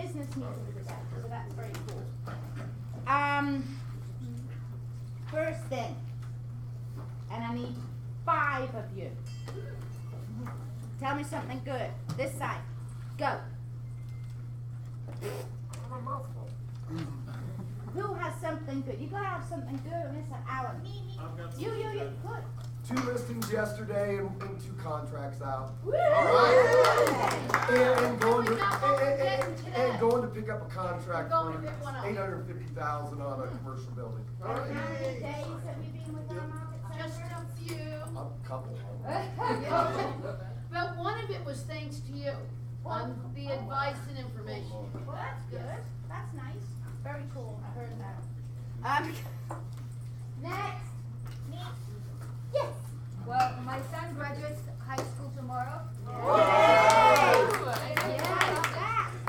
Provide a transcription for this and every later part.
business meeting today, so that's very cool. First thing, and I need 5 of you. Tell me something good. This side. Go. Who has something good? You gotta have something good, Mr. Allen. I've got You. Good. 2 listings yesterday and 2 contracts out. Woo! And going to pick up a contract We're going for to pick one up. $850,000 on a commercial building. And how many days have you been with our market Just center? a few. A couple. But one of it was thanks to you on the advice and information. Well, that's good. That's nice. Very cool. I heard that. Next. Yes. Well, my son graduates high school tomorrow.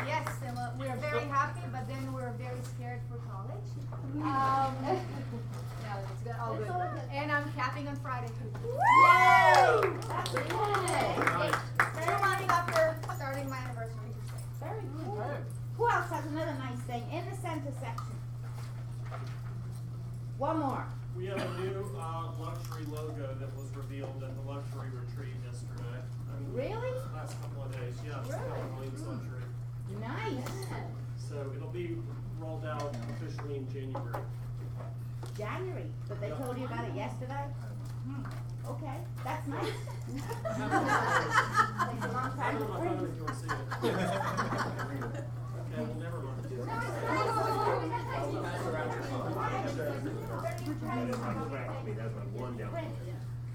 Yes, and we're very happy, but then we're very scared for college. No, it's good, all good. And I'm capping on Friday too. Woo! That's good. 2 months after starting my anniversary. Very cool. Who else has another nice thing in the center section? One more. We have a new luxury logo that was revealed at the luxury retreat yesterday. Really? Last couple of days, yes. Really? Williams Luxury. Nice. So it'll be rolled out officially in January. January, but they told you about it yesterday? Okay, that's nice. Takes a long I time don't to know my print. phone if you want to see it. Okay, well, never mind.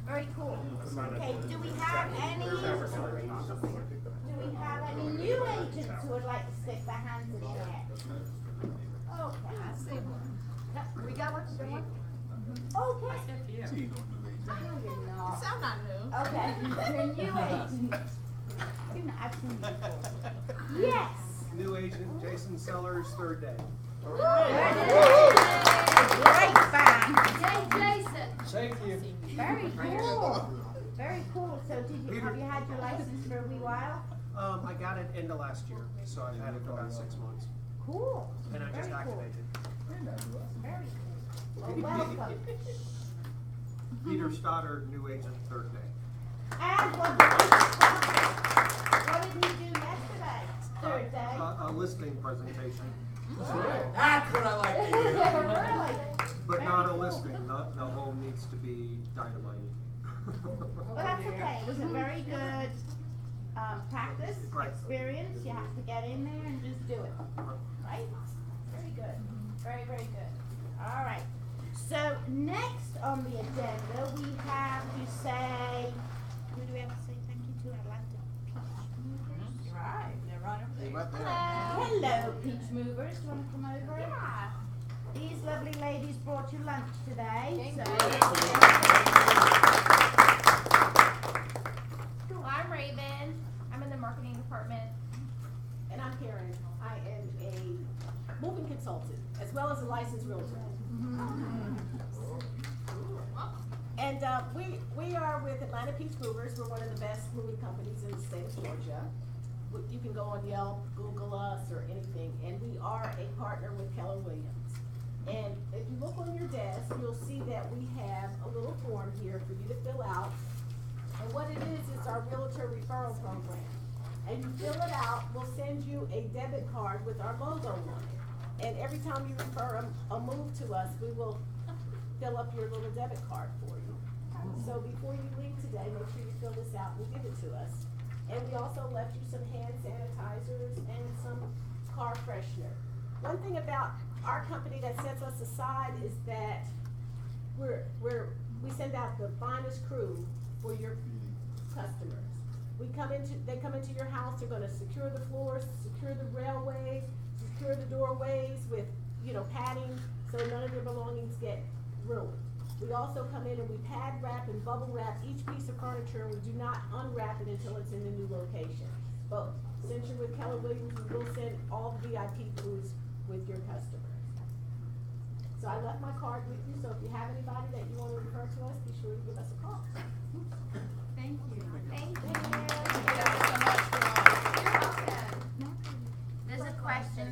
Very cool. Okay, do we have any new agents who would like to stick their hands in the air? Okay. We got one, Okay. Sound not new. Okay, you're new agent. I've seen you before. Yes. New agent, Jason Sellers, 3rd day. Great bang. Yay, Jason. Thank you. Very cool. Very cool. So have you had your license for a wee while? I got it end of last year, so I've had it for about 6 months. Cool. And I just Very cool. activated. Very cool. Well, welcome. Peter Stoddard, new agent, 3rd day. And what did he do yesterday? 3rd day? A listing presentation, That's what I like to hear. Really? but not a listing. The home needs to be dynamited. Well, that's okay. It was a very good practice, Right. experience. You have to get in there and just do it. Right? Very good. Very, very good. All right. So next on the agenda, we have to say, who do we have to say thank you to? Atlanta Peach Movers. Right, they're right over there. Hello, Peach Movers. Do you want to come over? Yeah. These lovely ladies brought you lunch today. Thank so. I'm Raven. I'm in the marketing department. And I'm Karen. I am a moving consultant as well as a licensed realtor. And we are with Atlanta Peach Movers. We're one of the best moving companies in the state of Georgia. You can go on Yelp, Google us, or anything. And we are a partner with Keller Williams. And if you look on your desk, you'll see that we have a little form here for you to fill out. And what it is our realtor referral program. And you fill it out, we'll send you a debit card with our logo on it. And every time you refer a move to us, we will fill up your little debit card for you. So before you leave today, make sure you fill this out and give it to us. And we also left you some hand sanitizers and some car freshener. One thing about our company that sets us aside is that we send out the finest crew for your customers. They come into your house, they're gonna secure the floors, secure the railways, secure the doorways with, padding, so none of your belongings get ruined. We also come in and we pad wrap and bubble wrap each piece of furniture, and we do not unwrap it until it's in the new location. But since you're with Keller Williams, we will send all the VIP foods with your customers. So I left my card with you, so if you have anybody that you want to refer to us, be sure to give us a call. Thank you. Thank you. There's a question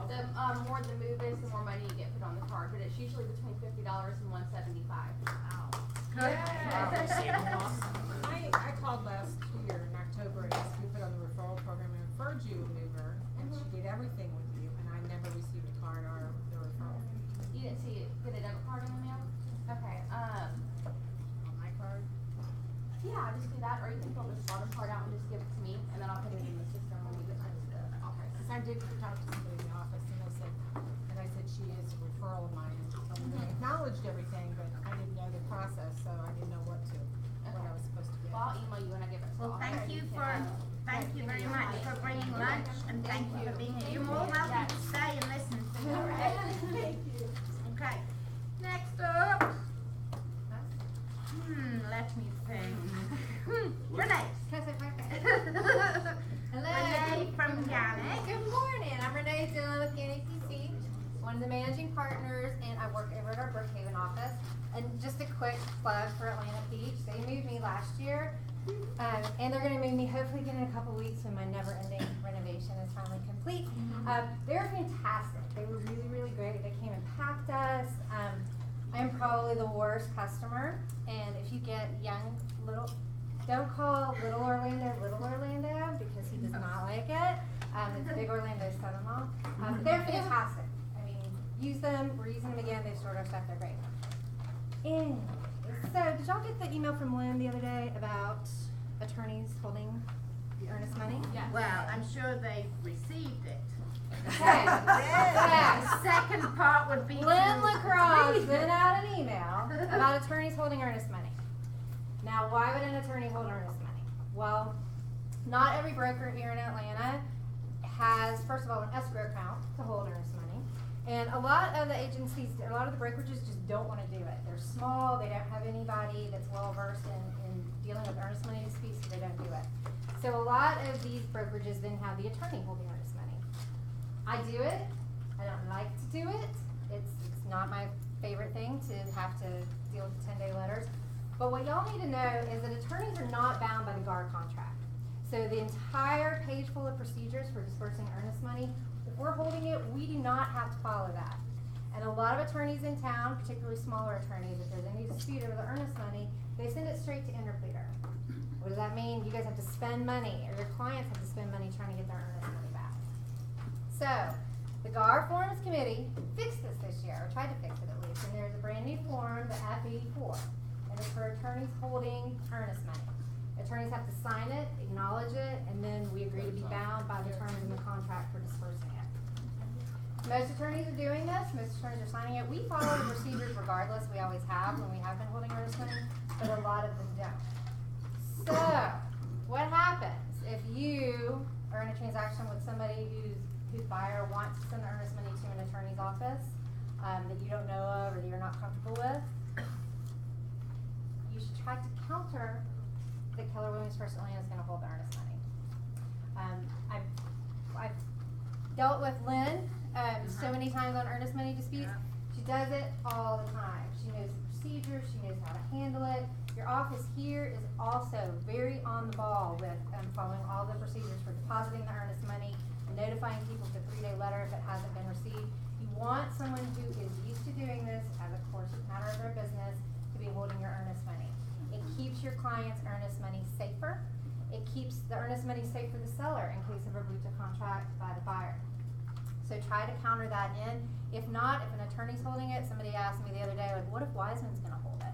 The more the move is, the more money you get put on the card, but it's usually between $50 and $175. I called last year in October and asked you to put on the referral program and referred you a mover, and she did everything with you, and I never received a card or the referral. You didn't see it, get a debit card in the mail? Okay, On my card? yeah, just do that, or you can fill this bottom part out and just give it to me, and then I'll put it in the system when we get back to the office. Because I did talk to somebody in the office, and I said she is a referral of mine, and I acknowledged everything, but I didn't know the process, so I didn't know what I was supposed to get. Well, I'll email you when I get back to the Well, office. thank you very much for bringing lunch, and thank you for being here. You're more welcome to stay and listen to me. All right, thank you. Okay, next up. Let me think. Renee. Can I say hi? Renee from Gannett. Good morning. I'm Renee Dillon with Gannett PC, one of the managing partners, and I work over at our Brookhaven office. And just a quick plug for Atlanta Beach. They moved me last year, and they're going to move me hopefully again in a couple weeks when my never-ending renovation is finally complete. They're fantastic. They were really, really great. They came and packed us. I'm probably the worst customer, and if you get young little, don't call Little Orlando because he does not like it. It's Big Orlando's son-in-law. But they're fantastic. I mean, use them. We're using them again. They've stored our stuff. They're great. Anyway, so did y'all get the email from Lynn the other day about attorneys holding the earnest money? Yes. Well, I'm sure they received it. Okay. The second part would be Lynn to LaCrosse read sent it. out an email about attorneys holding earnest money. Now, why would an attorney hold earnest money? Well, not every broker here in Atlanta has, first of all, an escrow account to hold earnest money. And a lot of the agencies, a lot of the brokerages just don't want to do it. They're small, they don't have anybody that's well versed in dealing with earnest money disputes, so they don't do it. So a lot of these brokerages then have the attorney holding earnest money. I do it. I don't like to do it. It's not my favorite thing to have to deal with 10-day letters. But what y'all need to know is that attorneys are not bound by the GAR contract. So the entire page full of procedures for dispersing earnest money, if we're holding it, we do not have to follow that. And a lot of attorneys in town, particularly smaller attorneys, if there's any dispute over the earnest money, they send it straight to interpleader. What does that mean? You guys have to spend money, or your clients have to spend money trying to get their earnest money back. So, the GAR Forms Committee fixed this year, or tried to fix it at least, and there's a brand new form, the F-84, and it's for attorneys holding earnest money. Attorneys have to sign it, acknowledge it, and then we agree to be bound by the terms in the contract for dispersing it. Most attorneys are doing this, most attorneys are signing it. We follow the procedures regardless, we always have when we have been holding earnest money, but a lot of them don't. So, what happens if you are in a transaction with somebody whose buyer wants to send the earnest money to an attorney's office that you don't know of or that you're not comfortable with? You should try to counter that Keller Williams First Atlanta is going to hold the earnest money. I've dealt with Lynn so many times on earnest money disputes. She does it all the time. She knows the procedures. She knows how to handle it. Your office here is also very on the ball with following all the procedures for depositing the earnest money and notifying people with a 3-day letter if it hasn't been received. You want someone who is used to doing this as a matter of their business to be holding your earnest money. It keeps your client's earnest money safer. It keeps the earnest money safe for the seller in case of a breach of contract by the buyer. So try to counter that in. If not, if an attorney's holding it, somebody asked me the other day, like, what if Wiseman's going to hold it?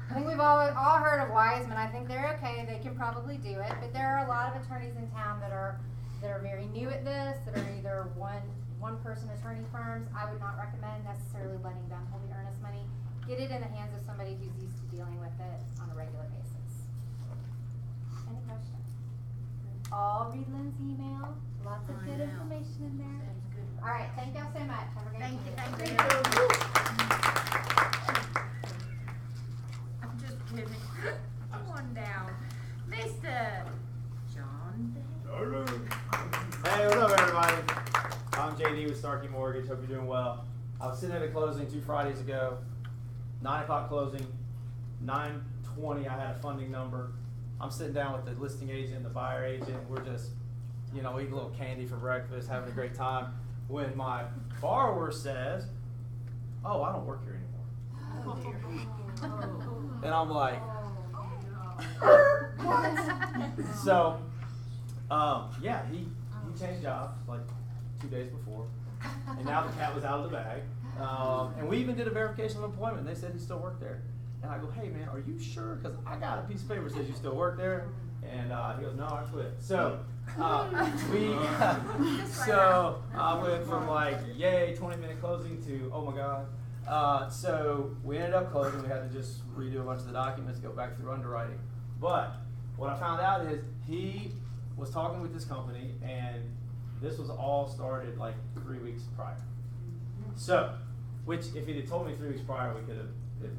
I think we've all heard of Wiseman. I think they're okay. They can probably do it. But there are a lot of attorneys in town that are very new at this, that are either one-person attorney firms. I would not recommend necessarily letting them hold the earnest money. Get it in the hands of somebody who's used to dealing with it on a regular basis. Any questions? All read Lynn's email. Lots of good information in there. All right, thank y'all so much. Have a great day. Thank you. I'm just kidding. Come on down. Mr. John Day. Hey, what's up, everybody? I'm JD with Starkey Mortgage. Hope you're doing well. I was sitting at a closing 2 Fridays ago. 9 o'clock closing. 9:20, I had a funding number. I'm sitting down with the listing agent and the buyer agent. We're just, eating a little candy for breakfast, having a great time. when my borrower says, "Oh, I don't work here anymore." And I'm like, what? So, yeah, he changed jobs like 2 days before, and now the cat was out of the bag. And we even did a verification of employment. They said he still worked there. And I go, "Hey man, are you sure? Because I got a piece of paper that says you still work there." And he goes, "No, I quit." So so I went from like, yay, 20-minute closing to, oh my God. So we ended up closing. We had to just redo a bunch of the documents, go back through underwriting. But what I found out is he was talking with this company, and this was all started like 3 weeks prior. So, which if he'd have told me 3 weeks prior, we could have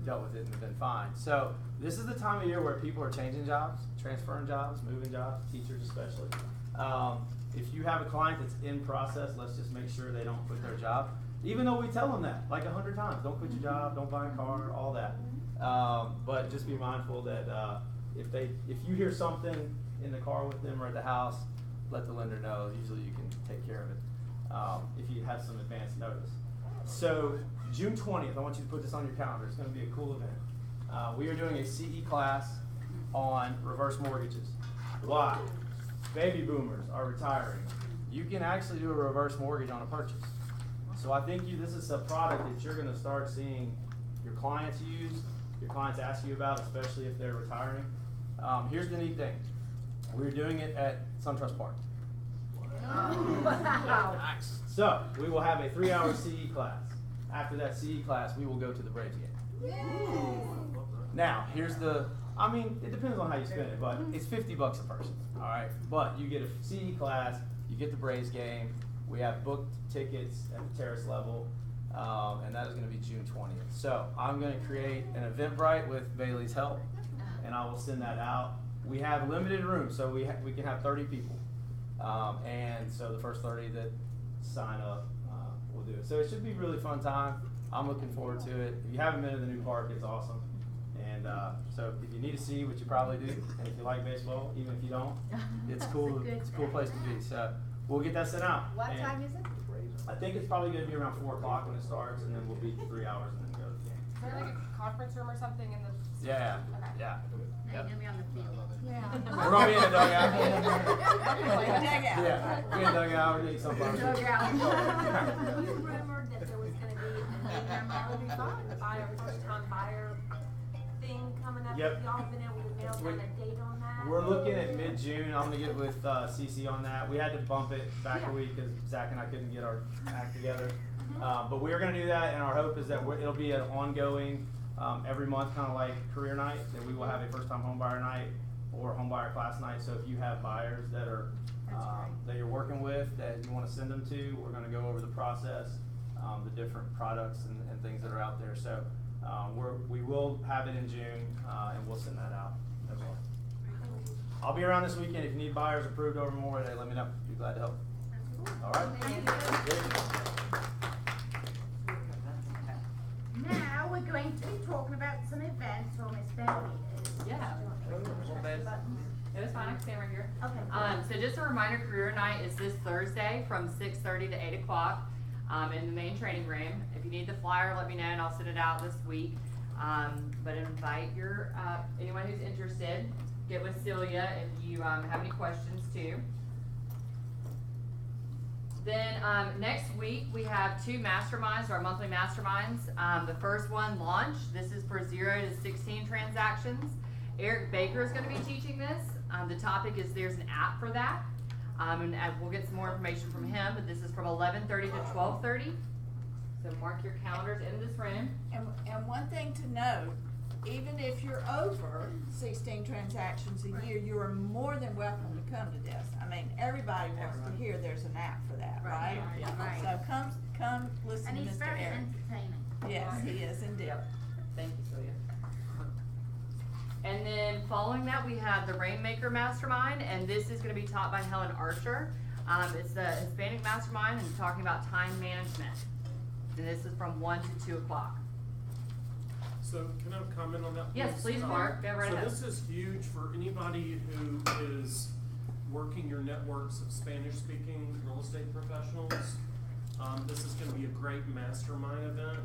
dealt with it and have been fine. So this is the time of year where people are changing jobs, transferring jobs, moving jobs, teachers especially. If you have a client that's in process, let's just make sure they don't quit their job. Even though we tell them that like 100 times, don't quit your job, don't buy a car, all that. But just be mindful that if you hear something in the car with them or at the house, let the lender know. Usually you can take care of it if you have some advance notice. So June 20th, I want you to put this on your calendar. It's going to be a cool event. We are doing a CE class on reverse mortgages. Why? Baby boomers are retiring. You can actually do a reverse mortgage on a purchase. So I think this is a product that you're going to start seeing your clients use, your clients ask you about, especially if they're retiring. Here's the neat thing. We're doing it at SunTrust Park. Nice. So we will have a 3-hour CE class. After that CE class, we will go to the Braves game. Now, here's it depends on how you spend it, but it's $50 a person, all right? But you get a CE class, you get the Braves game, we have booked tickets at the terrace level, and that is going to be June 20th. So I'm going to create an Eventbrite with Bailey's help, and I will send that out. We have limited rooms, so we can have 30 people. And so the first 30 that sign up will do it. So it should be a really fun time. I'm looking forward to it. If you haven't been to the new park, it's awesome. And so if you need to see, which you probably do, and if you like baseball, even if you don't, it's cool. It's a cool place to be. So we'll get that sent out. What time is it? I think it's probably going to be around 4 o'clock when it starts, and then we'll be 3 hours and then go to the game. Is there like a conference room or something in the? Yeah. Okay. Yeah. You're gonna be on the field. We're going to be in the dugout. Yeah. We're in the dugout. We're getting some fun. You rumored that there was gonna be That would be fun. Buyer, first time buyer thing coming up. Yep. Y'all have been able to nail down a date on that? We're looking at mid-June. I'm going to get with CC on that. We had to bump it back a week because Zach and I couldn't get our act together. But we're going to do that, and our hope is that it'll be an ongoing, every month, kind of like career night, that we will have a first-time home buyer night or home buyer class night. So if you have buyers that are that you're working with that you want to send them to, we're going to go over the process, the different products and things that are out there. So we will have it in June, and we'll send that out as well. I'll be around this weekend. If you need buyers approved over Memorial Day, let me know. Be glad to help. All right. Now we're going to be talking about some events for Miss Beverly. Yeah. It was fine, I can stand right here. Okay. So just a reminder, career night is this Thursday from 6:30 to 8 o'clock in the main training room. If you need the flyer, let me know and I'll send it out this week. But invite anyone who's interested. Get with Celia if you have any questions too. Then next week we have 2 masterminds, our monthly masterminds. The first one, launch. This is for 0 to 16 transactions. Eric Baker is going to be teaching this. The topic is there's an app for that. And we'll get some more information from him, but this is from 11:30 to 12:30. So mark your calendars in this room. And one thing to note, even if you're over 16 transactions a year, you are more than welcome to come to this. I mean, everybody wants to hear there's an app for that, right? Right. So come listen And to he's Mr. very Eric. entertaining. Yes, he is indeed. Thank you, Celia. And then following that, we have the Rainmaker Mastermind, and this is going to be taught by Helen Archer. It's the Hispanic Mastermind, and talking about time management. And this is from 1 to 2 o'clock. So can I comment on that? Yes, please, Mark. Go right So ahead. this is huge for anybody who is working your networks of Spanish-speaking real estate professionals. This is gonna be a great mastermind event.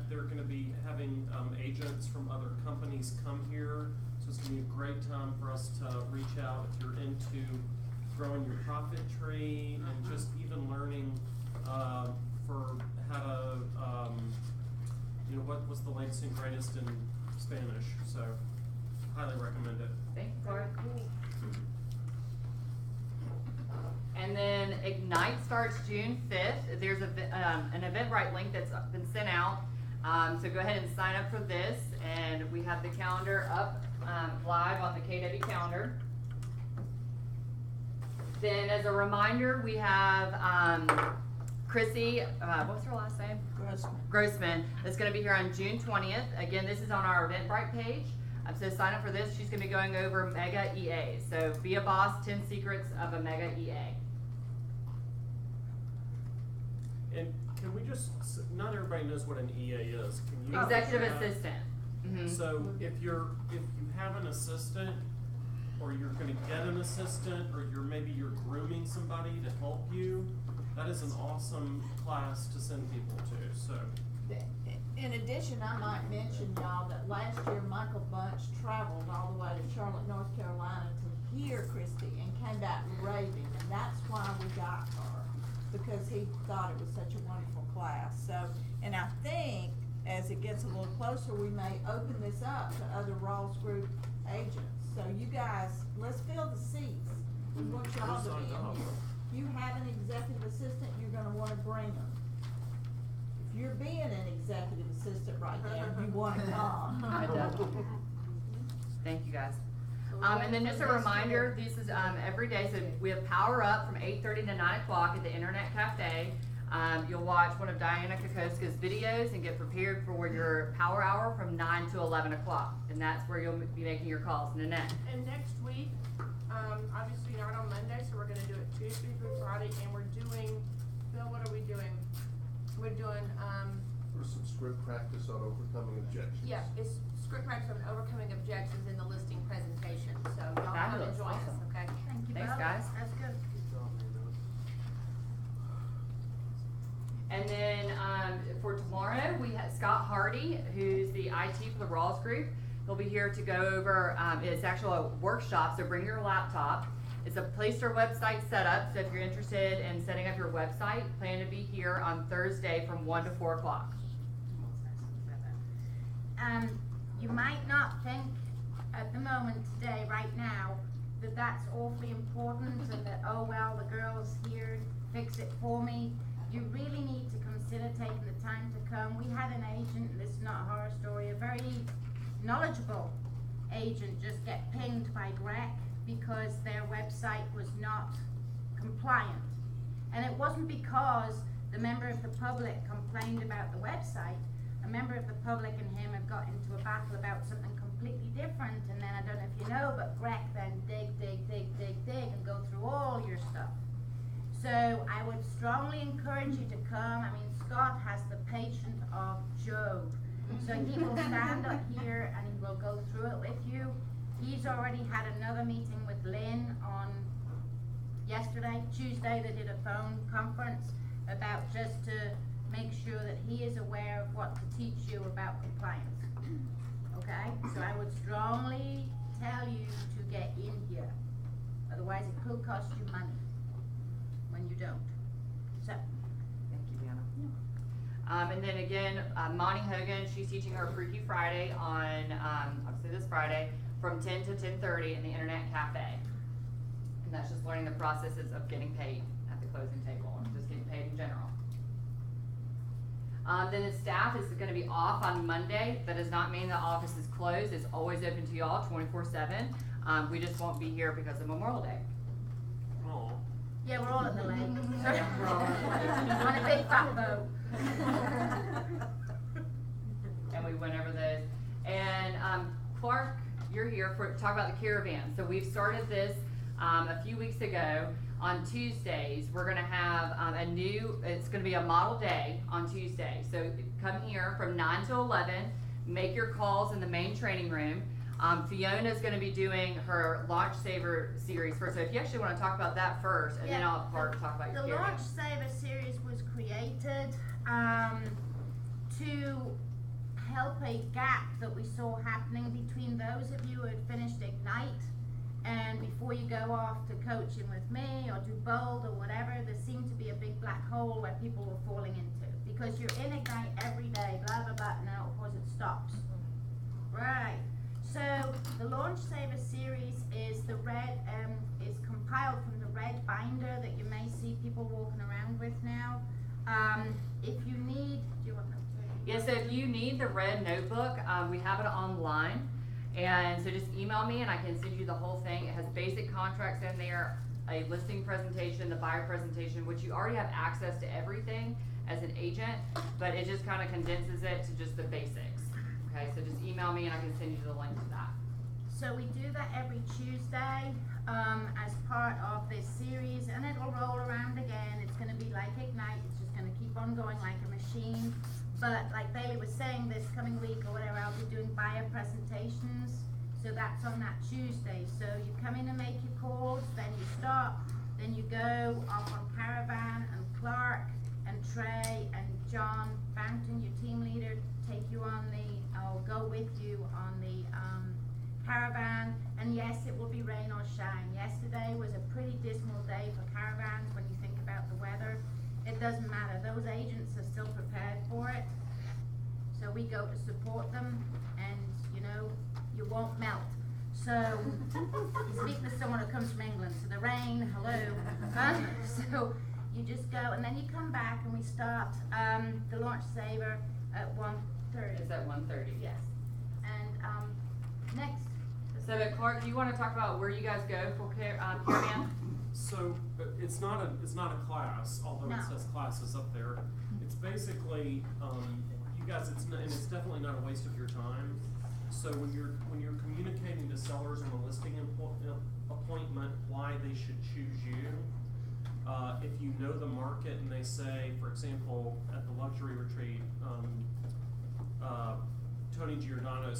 They're gonna be having, agents from other companies come here. So it's gonna be a great time for us to reach out if you're into growing your profit tree and just even learning, for how to, what's the latest and greatest in Spanish. So highly recommend it. Thank you, Clark. And then Ignite starts June 5th. There's an Eventbrite link that's been sent out. So go ahead and sign up for this. And we have the calendar up live on the KW calendar. Then as a reminder, we have Chrissy, what's her last name? Grossman. That's going to be here on June 20th. Again, this is on our Eventbrite page. So sign up for this. She's going to be going over Mega EA. So be a boss, 10 secrets of a Mega EA. And can we just, not everybody knows what an EA is. Can you? Executive assistant. Mm-hmm. So if you have an assistant, or you're gonna get an assistant, or maybe you're grooming somebody to help you, that is an awesome class to send people to, so. In addition, I might mention, y'all, that last year Michael Bunch traveled all the way to Charlotte, North Carolina to hear Christy and came back raving, and that's why we got her, because he thought it was such a wonderful class. So, and I think as it gets a little closer, we may open this up to other Rawls Group agents. So you guys, let's fill the seats. We want y'all to be in here. If you have an executive assistant, you're gonna wanna bring them. If you're being an executive assistant right now, you wanna come. I definitely. Thank you guys. And then just a reminder, this is every day, so we have Power Up from 8:30 to 9 o'clock at the Internet Cafe. You'll watch one of Diana Kokoska's videos and get prepared for your Power Hour from 9 to 11 o'clock. And that's where you'll be making your calls. Nanette. And next week, obviously not on Monday, so we're gonna do it Tuesday through Friday, and we're doing, Bill, what are we doing? We're doing, For some script practice on overcoming objections. Yeah, it's script practice on overcoming objections in the listing presentation, so y'all come Fabulous. and join us, Awesome. okay? thank you, Thanks, Bill. guys. That's good. And then for tomorrow, we have Scott Hardy, who's the IT for the Rawls Group. He'll be here to go over, it's actually a workshop, so bring your laptop. It's a Placer website setup, so if you're interested in setting up your website, plan to be here on Thursday from 1 to 4 o'clock. You might not think at the moment today, right now, that that's awfully important and that, oh, well, the girl's here, fix it for me. You really need to consider taking the time to come. We had an agent, and this is not a horror story, a very knowledgeable agent just get pinged by Greg because their website was not compliant. And it wasn't because the member of the public complained about the website. A member of the public and him had got into a battle about something completely different, and then I don't know if you know, but Greg then dig and go through all your stuff. So I would strongly encourage you to come. I mean, Scott has the patience of Job. So he will stand up here and he will go through it with you. He's already had another meeting with Lynn on Tuesday, they did a phone conference about just to make sure that he is aware of what to teach you about compliance. Okay? So I would strongly tell you to get in here. Otherwise it could cost you money when you don't. So. Thank you, Deanna. And then again, Monty Hogan, she's teaching her Freaky Friday on, obviously this Friday, from 10 to 10:30 in the Internet Cafe. And that's just learning the processes of getting paid at the closing table, and just getting paid in general. Then the staff is gonna be off on Monday. That does not mean the office is closed. It's always open to y'all 24/7. We just won't be here because of Memorial Day. Aw. Yeah, we're all at the lake. On a big fat boat. And we went over those. And Clark, you're here to talk about the Caravan. So we've started this a few weeks ago. On Tuesdays, we're gonna have it's gonna be a model day on Tuesday. So come here from 9 to 11, make your calls in the main training room. Fiona's gonna be doing her Launch Saver series first, so if you actually wanna talk about that first, and then Yeah, I'll talk about your The Caravan. Launch Saver series was created to help a gap that we saw happening between those of you who had finished Ignite and before you go off to coaching with me or do Bold or whatever, there seemed to be a big black hole where people were falling into. Because you're in Ignite every day, blah, blah, blah, and then all of course it stops. Right. So the Launch Saver series is the red, is compiled from the red binder that you may see people walking around with now. If you need, do you want to? Yeah, so if you need the red notebook, we have it online. And so just email me and I can send you the whole thing. It has basic contracts in there, a listing presentation, the buyer presentation, which you already have access to everything as an agent, but it just kind of condenses it to just the basics. Okay, so just email me and I can send you the link to that. So we do that every Tuesday as part of this series, and it'll roll around again. It's going to be like Ignite. It's just going to keep on going like a machine. But like Bailey was saying, this coming week or whatever, I'll be doing buyer presentations. So that's on that Tuesday. So you come in and make your calls, then you stop, then you go off on Caravan, and Clark and Trey and John Fountain, your team leader, take you on or go with you on the Caravan. And yes, it will be rain or shine. Yesterday was a pretty dismal day for caravans when you think about the weather. It doesn't matter, those agents are still prepared for it. So we go to support them, and you know, you won't melt. So, speak to someone who comes from England, so the rain, hello. So, you just go, and then you come back, and we start the Launch Saver at 1:30. It's at 1:30. Yes. And next. So, Clark, do you want to talk about where you guys go for Caravan? So it's not a class, although it says classes up there. It's basically you guys. It's definitely not a waste of your time. So when you're communicating to sellers on a listing appointment why they should choose you, if you know the market and they say, for example, at the luxury retreat, Tony Giordano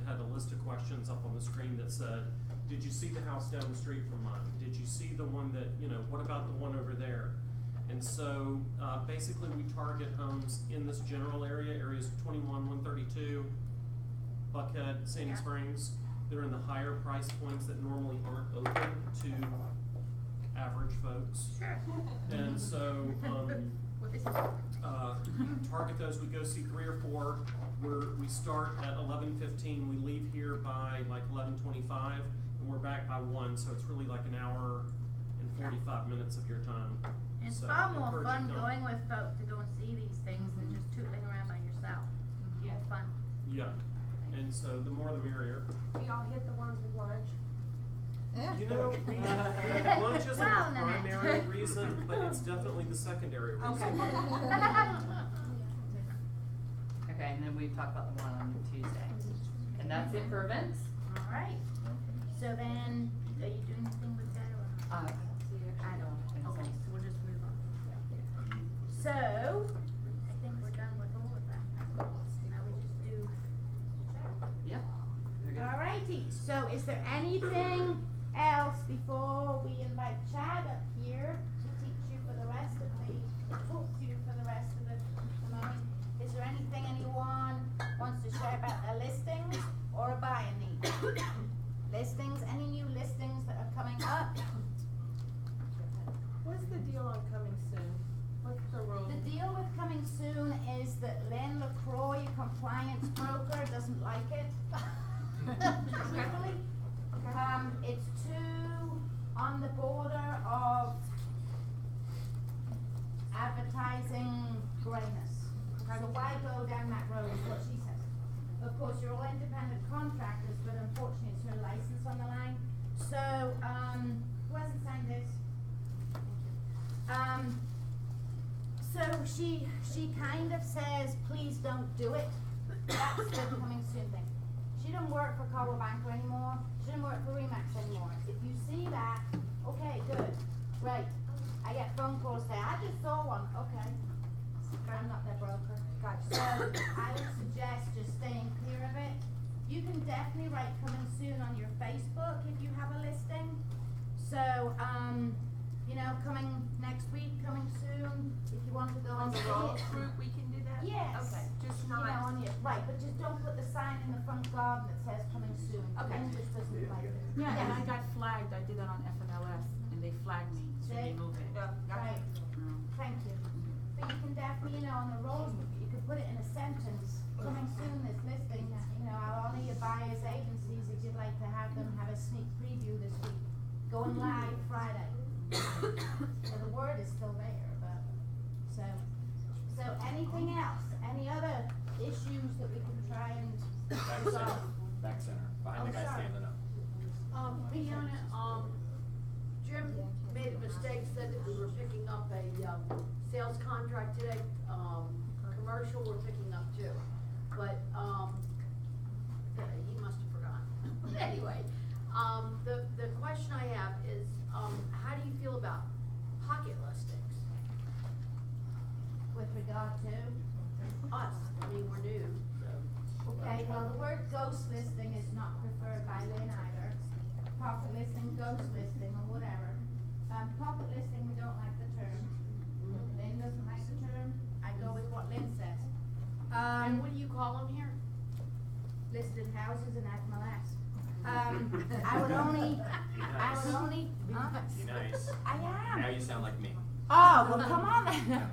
had a list of questions up on the screen that said, did you see the house down the street from mine? Did you see the one that, what about the one over there? And so basically we target homes in this general area, areas 21, 132, Buckhead, Sandy Springs. They're in the higher price points that normally aren't open to average folks. Sure. And so target those. We go see 3 or 4. We start at 11:15. We leave here by like 11:25. And we're back by 1, so it's really like an hour and 45 minutes of your time. It's So, far more encourage fun you to come. going with folk to go and see these things than just tootling around by yourself. More fun. Yeah, and so the more the merrier. We all hit the ones with lunch. Lunch isn't Well, the Nanette. primary reason, but it's definitely the secondary reason. Okay, and then we've talked about the one on Tuesday. And that's it for events. All right. So then, are you doing anything with that or? I don't. Okay, so we'll just move on. So, I think we're done with all of that. Now we just do. Yeah. All righty. So, is there anything else before we invite Chad up here to teach you for the rest of talk to you for the rest of the month? Is there anything anyone wants to share about their listings or a buying need? Listings, any new listings that are coming up? What's the deal on coming soon? What's the rule? The deal with coming soon is that Lynn LaCroix, your compliance broker, doesn't like it. Truthfully. It's too on the border of advertising grayness. So why go down that road is what she says. Of course, you're all independent contractors, but unfortunately it's her license on the line. So, who hasn't signed this? So she kind of says, please don't do it. That's the coming soon thing. She doesn't work for Coldwell Banker anymore. She doesn't work for Remax anymore. If you see that, okay, good, great. I get phone calls saying, I just saw one. Okay, but I'm not their broker. Gotcha. So I would suggest just staying clear of it. you can definitely write coming soon on your Facebook if you have a listing. So, you know, coming next week, coming soon, if you want to go On and the see road it. group, we can do that? Yes. Okay, just You know, not. on your, right, but just don't put the sign in the front garden that says coming soon. Okay. English doesn't like it. Yeah, and I got flagged, I did that on FMLS, and they flagged me to See? remove it. Yeah, Right, thank you. But you can definitely, you know, on the rolls, you could put it in a sentence, coming soon, this listing, you know, I'll honor your buyers agencies if you'd like to have them have a sneak preview this week, going live Friday. So the word is still there, but, so anything else, any other issues that we can try and resolve? Back center, behind the guy sorry. standing up. Fiona, Jim made a mistake, said that we were picking up a, sales contract today, commercial we're picking up too. But, he must have forgotten. Anyway, the question I have is, how do you feel about pocket listings? With regard to? Us, I mean, we're new, so. Okay, well, the word ghost listing is not preferred by Lynn either. Pocket listing, ghost listing, or whatever. Pocket listing, we don't like the term. Lynn doesn't like the term. I go with what Lynn says. And what do you call them here? Listed houses in FMLS. I would only, Nice. I am. Now you sound like me. Oh, well, come on then.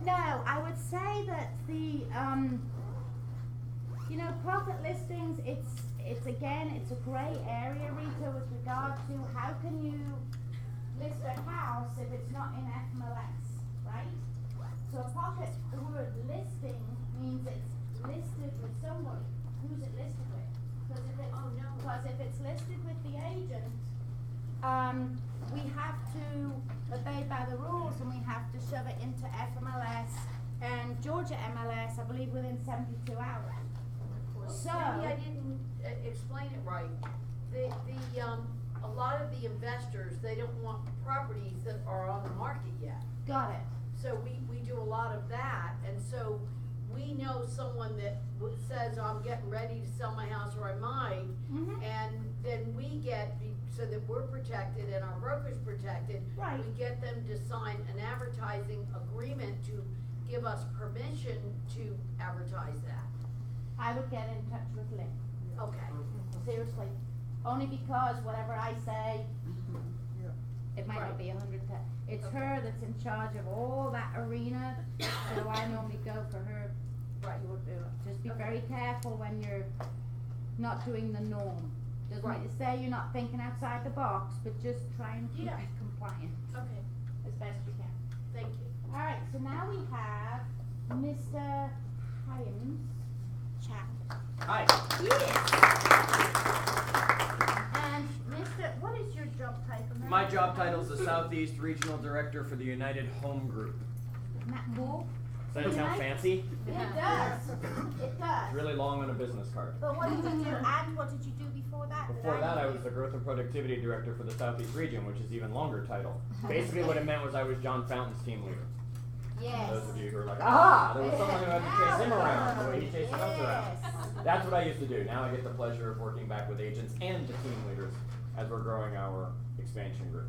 No, I would say that the, you know, profit listings, it's again, it's a gray area, Rita, with regard to how can you list a house if it's not in FMLS, right? So a pocket, the word listing means it's listed with somebody. Who's it listed with? Because if it's listed with the agent, we have to obey by the rules and we have to shove it into FMLS and Georgia MLS, I believe, within 72 hours. So, Maybe I didn't explain it right. A lot of the investors, they don't want properties that are on the market yet. got it. So we do a lot of that, and so we know someone that says, I'm getting ready to sell my house, or I might, Mhm. and then we get, so that we're protected and our broker's protected, Right. we get them to sign an advertising agreement to give us permission to advertise that. I would get in touch with Lynn. Okay. Seriously. Only because whatever I say, it might not be 100%. It's her that's in charge of all that arena, so I normally go for her. Right. You would do it. Just be very careful when you're not doing the norm. Doesn't mean to say you're not thinking outside the box, but just try and keep Yeah. it compliant Okay, as best you can. thank you. All right, so now we have Mr. Hyams. Chat. Hi. And Mr. What is your job title now? My job title is the Southeast Regional Director for the United Home Group. Isn't that cool? Does that sound fancy? It does. It does. It's really long on a business card. But what did you do? And what did you do before that? Before that, I was the Growth and Productivity Director for the Southeast Region, which is even longer title. Basically, what it meant was I was John Fountain's team leader. Yes. Those of you who are like, aha! There was someone who had to chase him around the way he chased us around. That's what I used to do. Now I get the pleasure of working back with agents and the team leaders as we're growing our expansion group.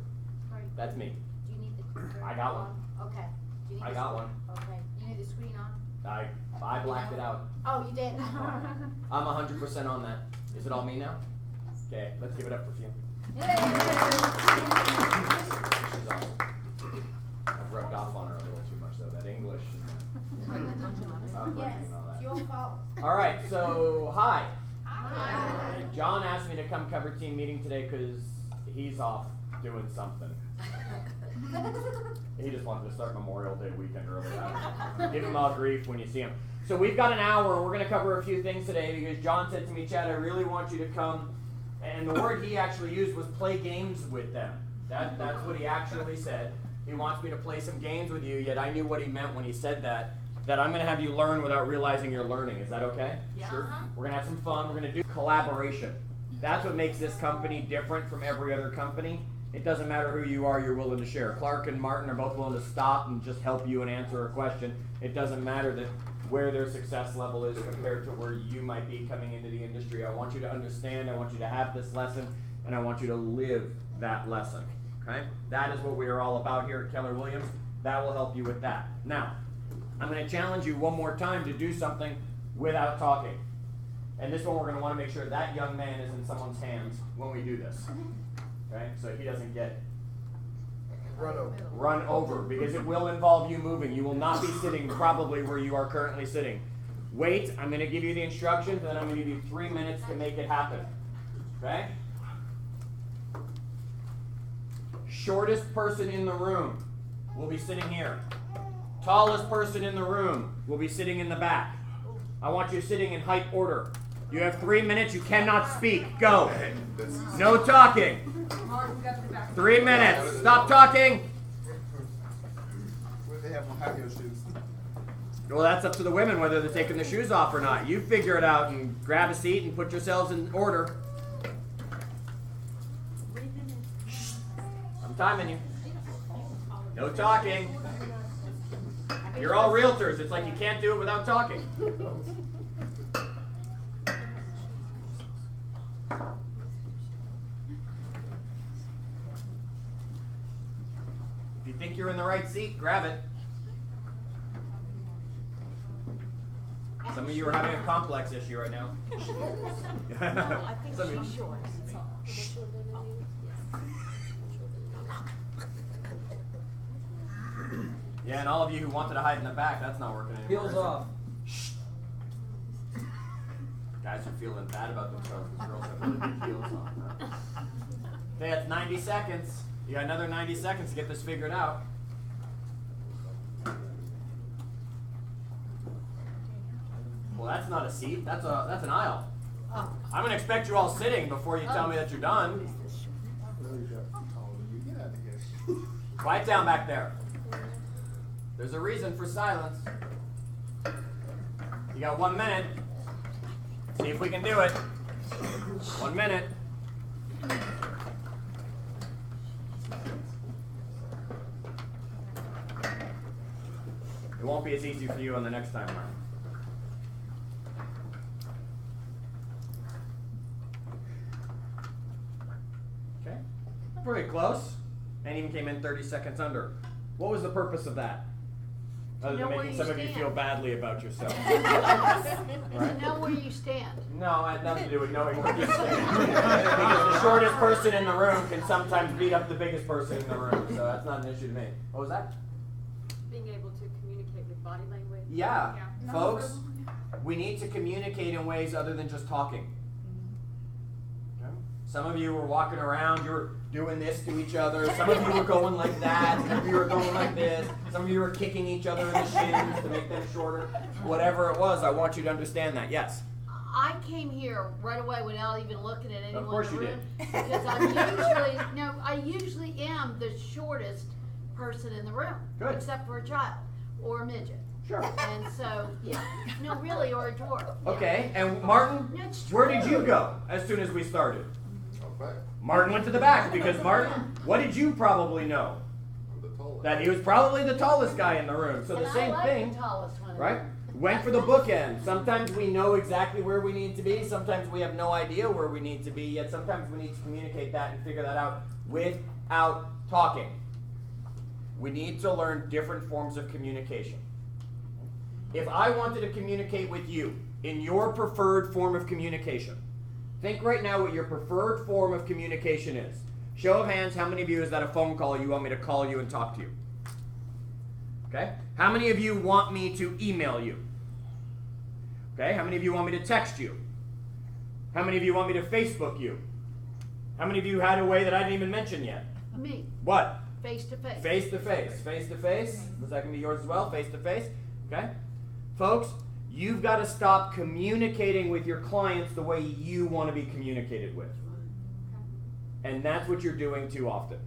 Right. That's me. Do you need the I got one. Okay. Do you need I the got screen? one. Okay. You need the screen on? I blacked it out. Oh, you did. I'm 100% on that. Is it all me now? Okay, let's give it up for Fiona. She's awesome. I've rubbed off on her a little too much though, that English and Yes, and all it's that. your fault. Alright, so hi. John asked me to come cover team meeting today because he's off doing something. He just wanted to start Memorial Day weekend early. Give him all grief when you see him. So we've got an hour. We're going to cover a few things today because John said to me, Chad, I really want you to come. And the word he actually used was play games with them. That's what he actually said. He wants me to play some games with you, yet I knew what he meant when he said that I'm going to have you learn without realizing you're learning. Is that okay? Yeah. Sure. We're going to have some fun. We're going to do collaboration. That's what makes this company different from every other company. It doesn't matter who you are, you're willing to share. Clark and Martin are both willing to stop and just help you and answer a question. It doesn't matter that where their success level is compared to where you might be coming into the industry. I want you to understand, I want you to have this lesson, and I want you to live that lesson. Okay? That is what we are all about here at Keller Williams. That will help you with that. Now, I'm going to challenge you one more time to do something without talking. And this one we're going to want to make sure that young man is in someone's hands when we do this. Okay? So he doesn't get run over, because it will involve you moving. You will not be sitting probably where you are currently sitting. Wait, I'm going to give you the instructions, and then I'm going to give you 3 minutes to make it happen. Okay? Shortest person in the room will be sitting here. Tallest person in the room will be sitting in the back. I want you sitting in height order. You have 3 minutes. You cannot speak. Go. No talking. 3 minutes. Stop talking. What if they have no high heel shoes? Well, that's up to the women whether they're taking their shoes off or not. You figure it out and grab a seat and put yourselves in order. I'm timing you. No talking. You're all realtors. It's like you can't do it without talking. If you think you're in the right seat, grab it. Some of you are having a complex issue right now. No, I think Some of you- she's short. Yeah, and all of you who wanted to hide in the back, that's not working anymore. Heels off. Shh. Guys are feeling bad about themselves because girls have really big heels on. Huh? Okay, that's 90 seconds. You got another 90 seconds to get this figured out. Well, that's not a seat. That's an aisle. I'm gonna expect you all sitting before you tell me that you're done. Get out of here. Quiet down back there. There's a reason for silence. You got 1 minute. See if we can do it. 1 minute. It won't be as easy for you on the next time around. Okay. Pretty close. And even came in 30 seconds under. What was the purpose of that? Other than making some of you feel badly about yourself. Right? Know where you stand. No, it had nothing to do with knowing where you stand. Because the shortest person in the room can sometimes beat up the biggest person in the room, so that's not an issue to me. What was that? Being able to communicate with body language. Yeah. Folks, we need to communicate in ways other than just talking. Okay? Some of you were walking around, you were doing this to each other. Some of you were going like that. Some of you were going like this. Some of you were kicking each other in the shins to make them shorter. Whatever it was, I want you to understand that. Yes? I came here right away without even looking at anyone Of course in the you room. did. Because I usually am the shortest person in the room. Good. Except for a child or a midget. Sure. And so, yeah. No, really, or a dwarf. Okay, and Martin, No, it's where did true. you go as soon as we started? Okay. Martin went to the back because Martin, what did you probably know? I'm the tallest. That he was probably the tallest guy in the room. So the And same I like thing, the tallest one. right? Went for the bookend. Sometimes we know exactly where we need to be. Sometimes we have no idea where we need to be. Yet sometimes we need to communicate that and figure that out without talking. We need to learn different forms of communication. If I wanted to communicate with you in your preferred form of communication, think right now what your preferred form of communication is. Show of hands, how many of you is that a phone call you want me to call you and talk to you? Okay? How many of you want me to email you? Okay? How many of you want me to text you? How many of you want me to Facebook you? How many of you had a way that I didn't even mention yet? Me, What? face to face. Face to face. Face to face. Was that going to be yours as well? Face to face. Okay? Folks, you've got to stop communicating with your clients the way you want to be communicated with. And that's what you're doing too often.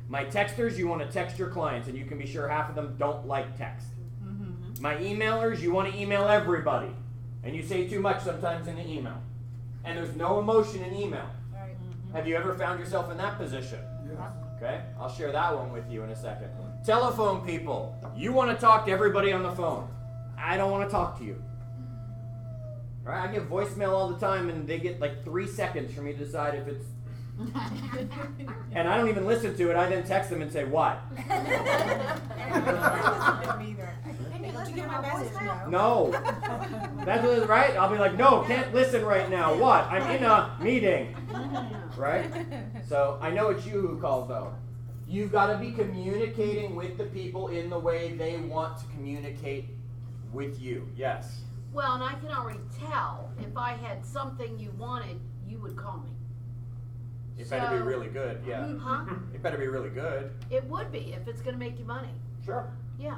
My texters, you want to text your clients, and you can be sure half of them don't like text. My emailers, you want to email everybody. And you say too much sometimes in the email. And there's no emotion in email. Have you ever found yourself in that position? Yes. Okay, I'll share that one with you in a second. Telephone people, you want to talk to everybody on the phone. I don't want to talk to you. Right? I get voicemail all the time, and they get like 3 seconds for me to decide if it's. And I don't even listen to it. I then text them and say, what? Did you get my message? No. That's what, right? I'll be like, no, can't listen right now. What? I'm in a meeting. Right? So I know it's you who calls though. You've got to be communicating with the people in the way they want to communicate with you. Yes. Well, and I can already tell if I had something you wanted, you would call me. It better be really good, yeah. Huh? It better be really good. It would be if it's gonna make you money. Sure. Yeah.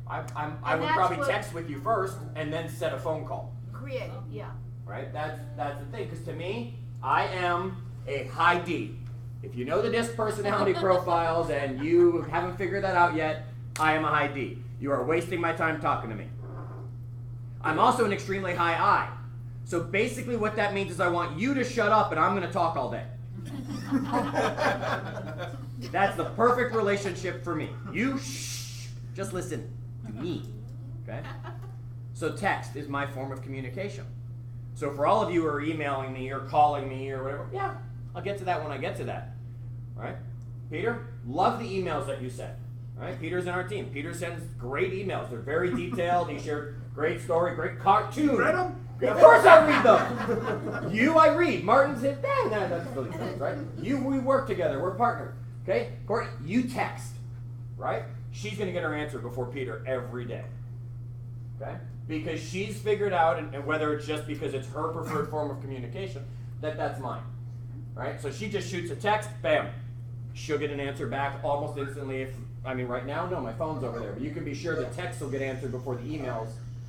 I And would that's probably what- text with you first and then set a phone call. Create, yeah. Right? That's the thing. Because to me, I am a high D. If you know the DISC personality profiles and you haven't figured that out yet, I am a high D. You are wasting my time talking to me. I'm also an extremely high I. So basically what that means is I want you to shut up and I'm going to talk all day. That's the perfect relationship for me. You shh, just listen to me. Okay? So text is my form of communication. So for all of you who are emailing me or calling me or whatever, yeah, I'll get to that when I get to that. Right? Peter, love the emails that you send. Right? Peter's in our team. Peter sends great emails. They're very detailed. He shared great story, great cartoon. You read them? Of course I read them. You, I read. Martin said, dang, that's really nice, right? You, we work together. We're partnered. Okay? Courtney, you text. Right? She's going to get her answer before Peter every day. Okay? Because she's figured out, and whether it's just because it's her preferred form of communication, that's mine. Right? So she just shoots a text, bam. She'll get an answer back almost instantly. Right now, no, my phone's over there. But you can be sure the text will get answered before the emails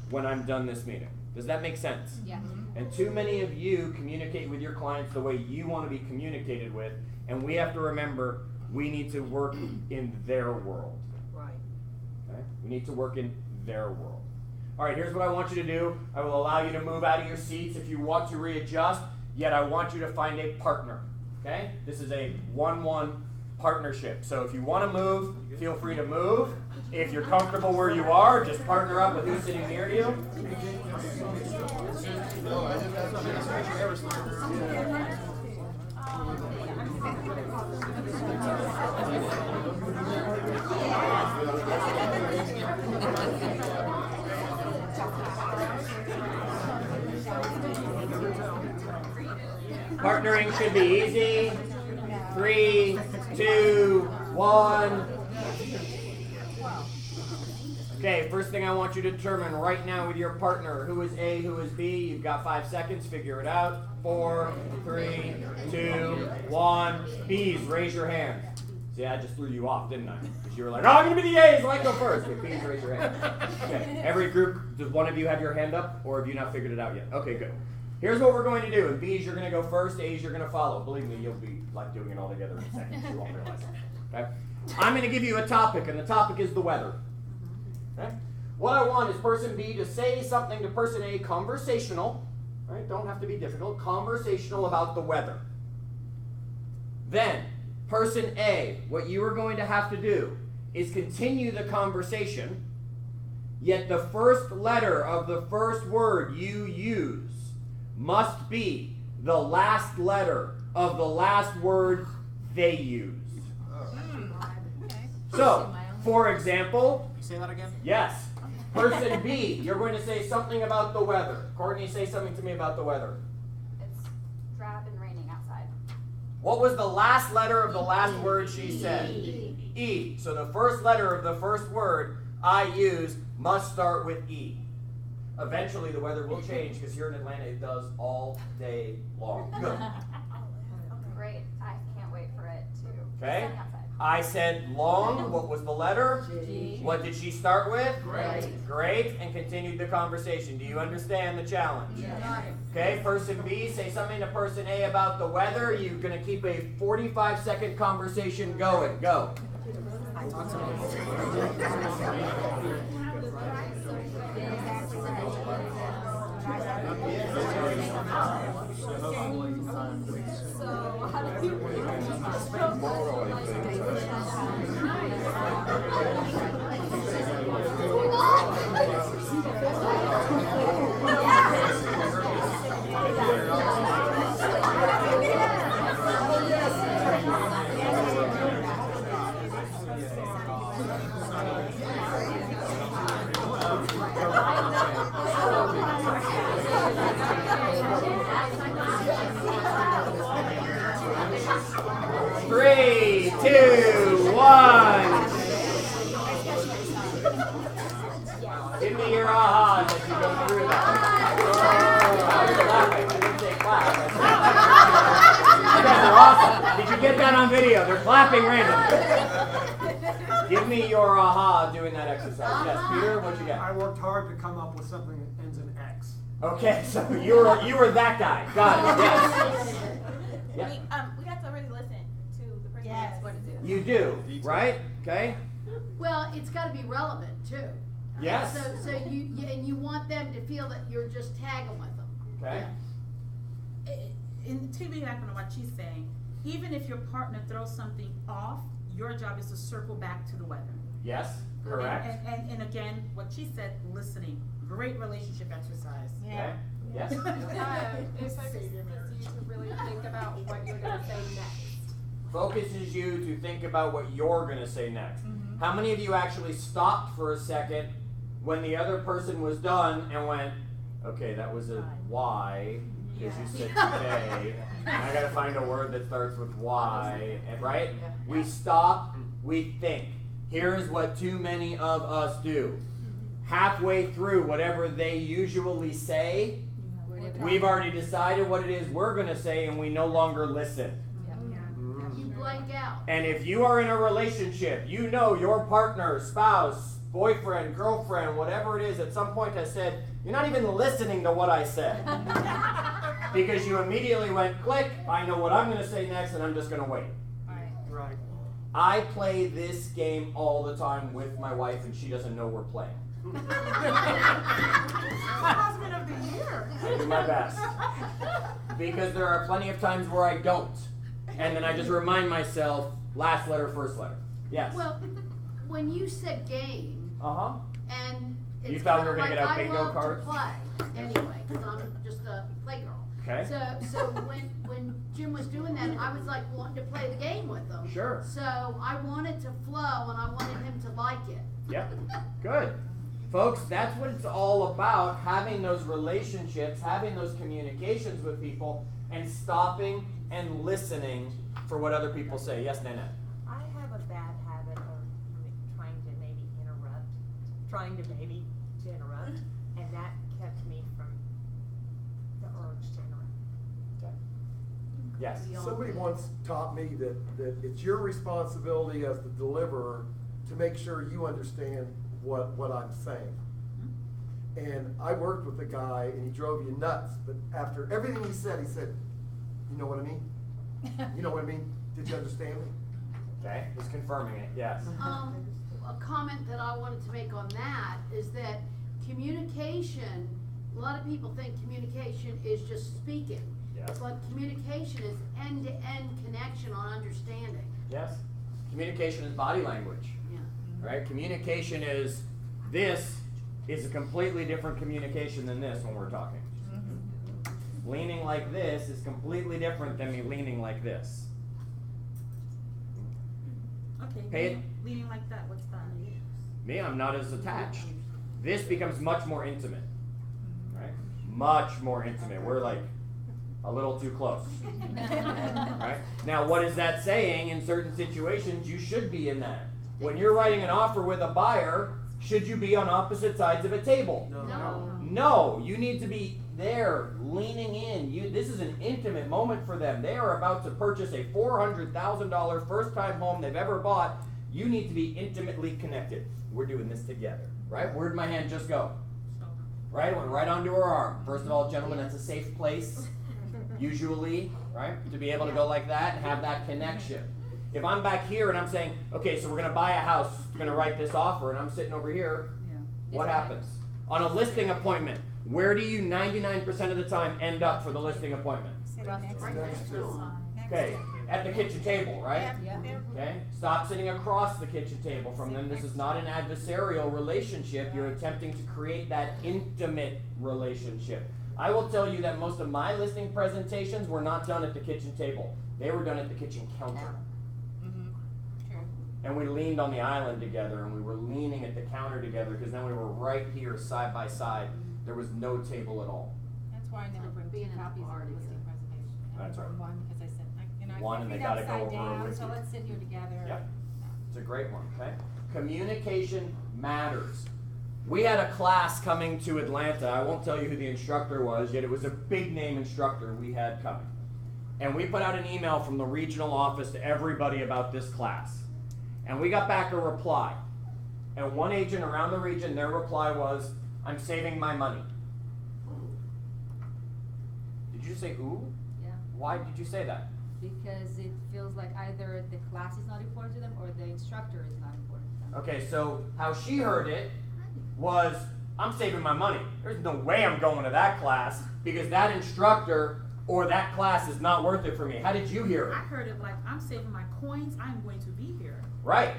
when I'm done this meeting. Does that make sense? Yeah. And too many of you communicate with your clients the way you want to be communicated with, and we have to remember we need to work in their world. Right. Okay? We need to work in their world. All right, here's what I want you to do. I will allow you to move out of your seats if you want to readjust, yet I want you to find a partner. Okay? This is a 1-1 partnership. So if you want to move, feel free to move. If you're comfortable where you are, just partner up with who's sitting near you. Partnering should be easy. 3, 2, 1. Okay, first thing I want you to determine right now with your partner, who is A, who is B. You've got 5 seconds, figure it out. 4, 3, 2, 1. B's, raise your hand. See, I just threw you off, didn't I? Because you were like, oh, I'm going to be the A, so I go first. Okay, B's, raise your hand. Okay, every group, does one of you have your hand up, or have you not figured it out yet? Okay, good. Here's what we're going to do. In B's, you're going to go first. A's, you're going to follow. Believe me, you'll be like doing it all together in seconds. You won't realize it. Okay? I'm going to give you a topic, and the topic is the weather. Okay? What I want is person B to say something to person A, conversational. Right? Don't have to be difficult. Conversational about the weather. Then, person A, what you are going to have to do is continue the conversation, yet the first letter of the first word you use must be the last letter of the last word they use. So, for example, Say that again? yes, person B, you're going to say something about the weather. Courtney, say something to me about the weather. It's drab and raining outside. What was the last letter of the last word she said? E. So the first letter of the first word I use must start with E. Eventually the weather will change because here in Atlanta it does all day long. Good. Great. I can't wait for it to Okay. sunny outside. I said long. What was the letter? G. What did she start with? Great. Great. And continued the conversation. Do you understand the challenge? Yes. Okay, person B, say something to person A about the weather. You're going to keep a 45-second conversation going. Go. go. They're clapping randomly. Give me your aha doing that exercise. Yes, Peter, what'd you get? I worked hard to come up with something that ends in X. Okay, so you were that guy. Got it. Yes. Yeah. We got to already listen to the person that's what to do. You do, right? Okay. Well, it's gotta be relevant too. Yes. So you want them to feel that you're just tagging with them. Okay. In piggybacking on what she's saying, even if your partner throws something off, your job is to circle back to the weather. Yes. Correct. And again, what she said, listening. Great relationship exercise. Okay. Yes. It focuses you to really think about what you're going to say next. Focuses you to think about what you're going to say next. How many of you actually stopped for a second when the other person was done and went, okay, that was a Y, because you said today, and I got to find a word that starts with Y, and right? We stop, we think. Here's what too many of us do. Halfway through whatever they usually say, we've already decided what it is we're going to say, and we no longer listen. You blank out. And if you are in a relationship, you know your partner, spouse, boyfriend, girlfriend, whatever it is, at some point has said, you're not even listening to what I said. Because you immediately went, click, I know what I'm going to say next, and I'm just going to wait. Right. I play this game all the time with my wife, and she doesn't know we're playing. Husband of the year. I do my best. Because there are plenty of times where I don't. And then I just remind myself, last letter, first letter. Yes. Well, when you said game, and You it's thought we kinda were gonna like get out I bingo love cards? to play anyway, because I'm just a playgirl. Okay. So when Jim was doing that, I was like wanting to play the game with him. Sure. So I wanted to flow, and I wanted him to like it. Yep. Good. Folks, that's what it's all about, having those relationships, having those communications with people, and stopping and listening for what other people say. Yes, Nana? I have a bad habit of trying to maybe interrupt, and that kept me from the urge to interrupt. Okay. Yes. Somebody once taught me that it's your responsibility as the deliverer to make sure you understand what I'm saying. And I worked with a guy and he drove you nuts, but after everything he said, you know what I mean? You know what I mean? Did you understand me? Okay, he's confirming it, yes. A comment that I wanted to make on that is that communication, a lot of people think communication is just speaking. Yes. But communication is end-to-end connection on understanding. Yes. Communication is body language. Yeah. Right? Communication is, this is a completely different communication than this when we're talking. Leaning like this is completely different than me leaning like this. Okay, leaning like that, what's that? Me, I'm not as attached. This becomes much more intimate. Right? Much more intimate. We're like a little too close. Right? Now, what is that saying? In certain situations, you should be in that. When you're writing an offer with a buyer, should you be on opposite sides of a table? No. No, you need to be there, leaning in. This is an intimate moment for them. They are about to purchase a $400,000 first-time home they've ever bought. You need to be intimately connected. We're doing this together, right? Where'd my hand just go? Right? It went right onto her arm. First of all, gentlemen, that's a safe place, usually, right? To be able to go like that and have that connection. If I'm back here and I'm saying, okay, so we're going to buy a house, we're going to write this offer, and I'm sitting over here, what happens? On a listing appointment, where do you 99% of the time end up for the listing appointment? Okay, at the kitchen table, right? Okay, stop sitting across the kitchen table from them. This is not an adversarial relationship. You're attempting to create that intimate relationship. I will tell you that most of my listing presentations were not done at the kitchen table. They were done at the kitchen counter. And we leaned on the island together, and we were leaning at the counter together, because then we were right here side by side. There was no table at all. That's why I never bring two copies of the listing presentation. I That's bring right. one because I said, One, and they feet gotta go upside over down, with so you. let's sit here together. Yep. It's a great one, okay? Communication matters. We had a class coming to Atlanta. I won't tell you who the instructor was, yet it was a big name instructor we had coming. and we put out an email from the regional office to everybody about this class. And we got back a reply. And one agent around the region, their reply was, I'm saving my money. Did you say ooh? Yeah. Why did you say that? Because it feels like either the class is not important to them or the instructor is not important to them. Okay, so how she heard it was, I'm saving my money. There's no way I'm going to that class because that instructor or that class is not worth it for me. How did you hear it? I heard it like, I'm saving my coins, I'm going to be here. Right.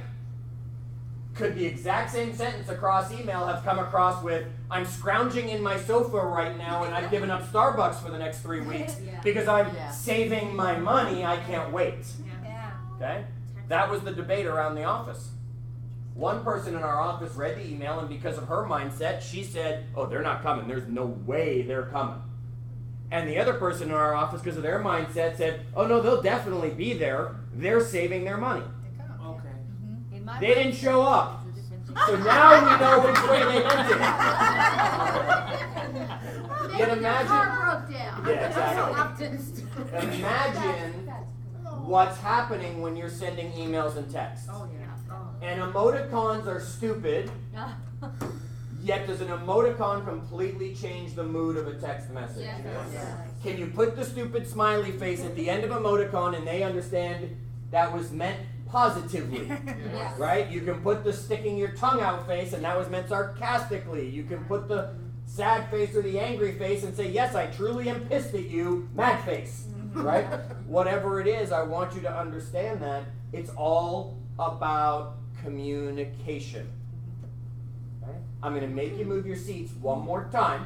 Could the exact same sentence across email have come across with, I'm scrounging in my sofa right now and I've given up Starbucks for the next 3 weeks because I'm saving my money, I can't wait. Yeah. Okay? That was the debate around the office. One person in our office read the email, and because of her mindset, she said, oh, they're not coming. There's no way they're coming. And the other person in our office, because of their mindset, said, oh, no, they'll definitely be there. They're saving their money. Okay. They didn't show up. So now we know which way they meant it. Yet imagine. Car broke down. Yeah, exactly. Imagine what's happening when you're sending emails and texts. Oh, yeah. And emoticons are stupid, yet does an emoticon completely change the mood of a text message? Yes. Can you put the stupid smiley face at the end of emoticon and they understand that was meant positively? Yes. Right? You can put the sticking your tongue out face and that was meant sarcastically. You can put the sad face or the angry face and say, yes, I truly am pissed at you, mad face. Right? Whatever it is, I want you to understand that it's all about communication. Okay? I'm going to make you move your seats one more time.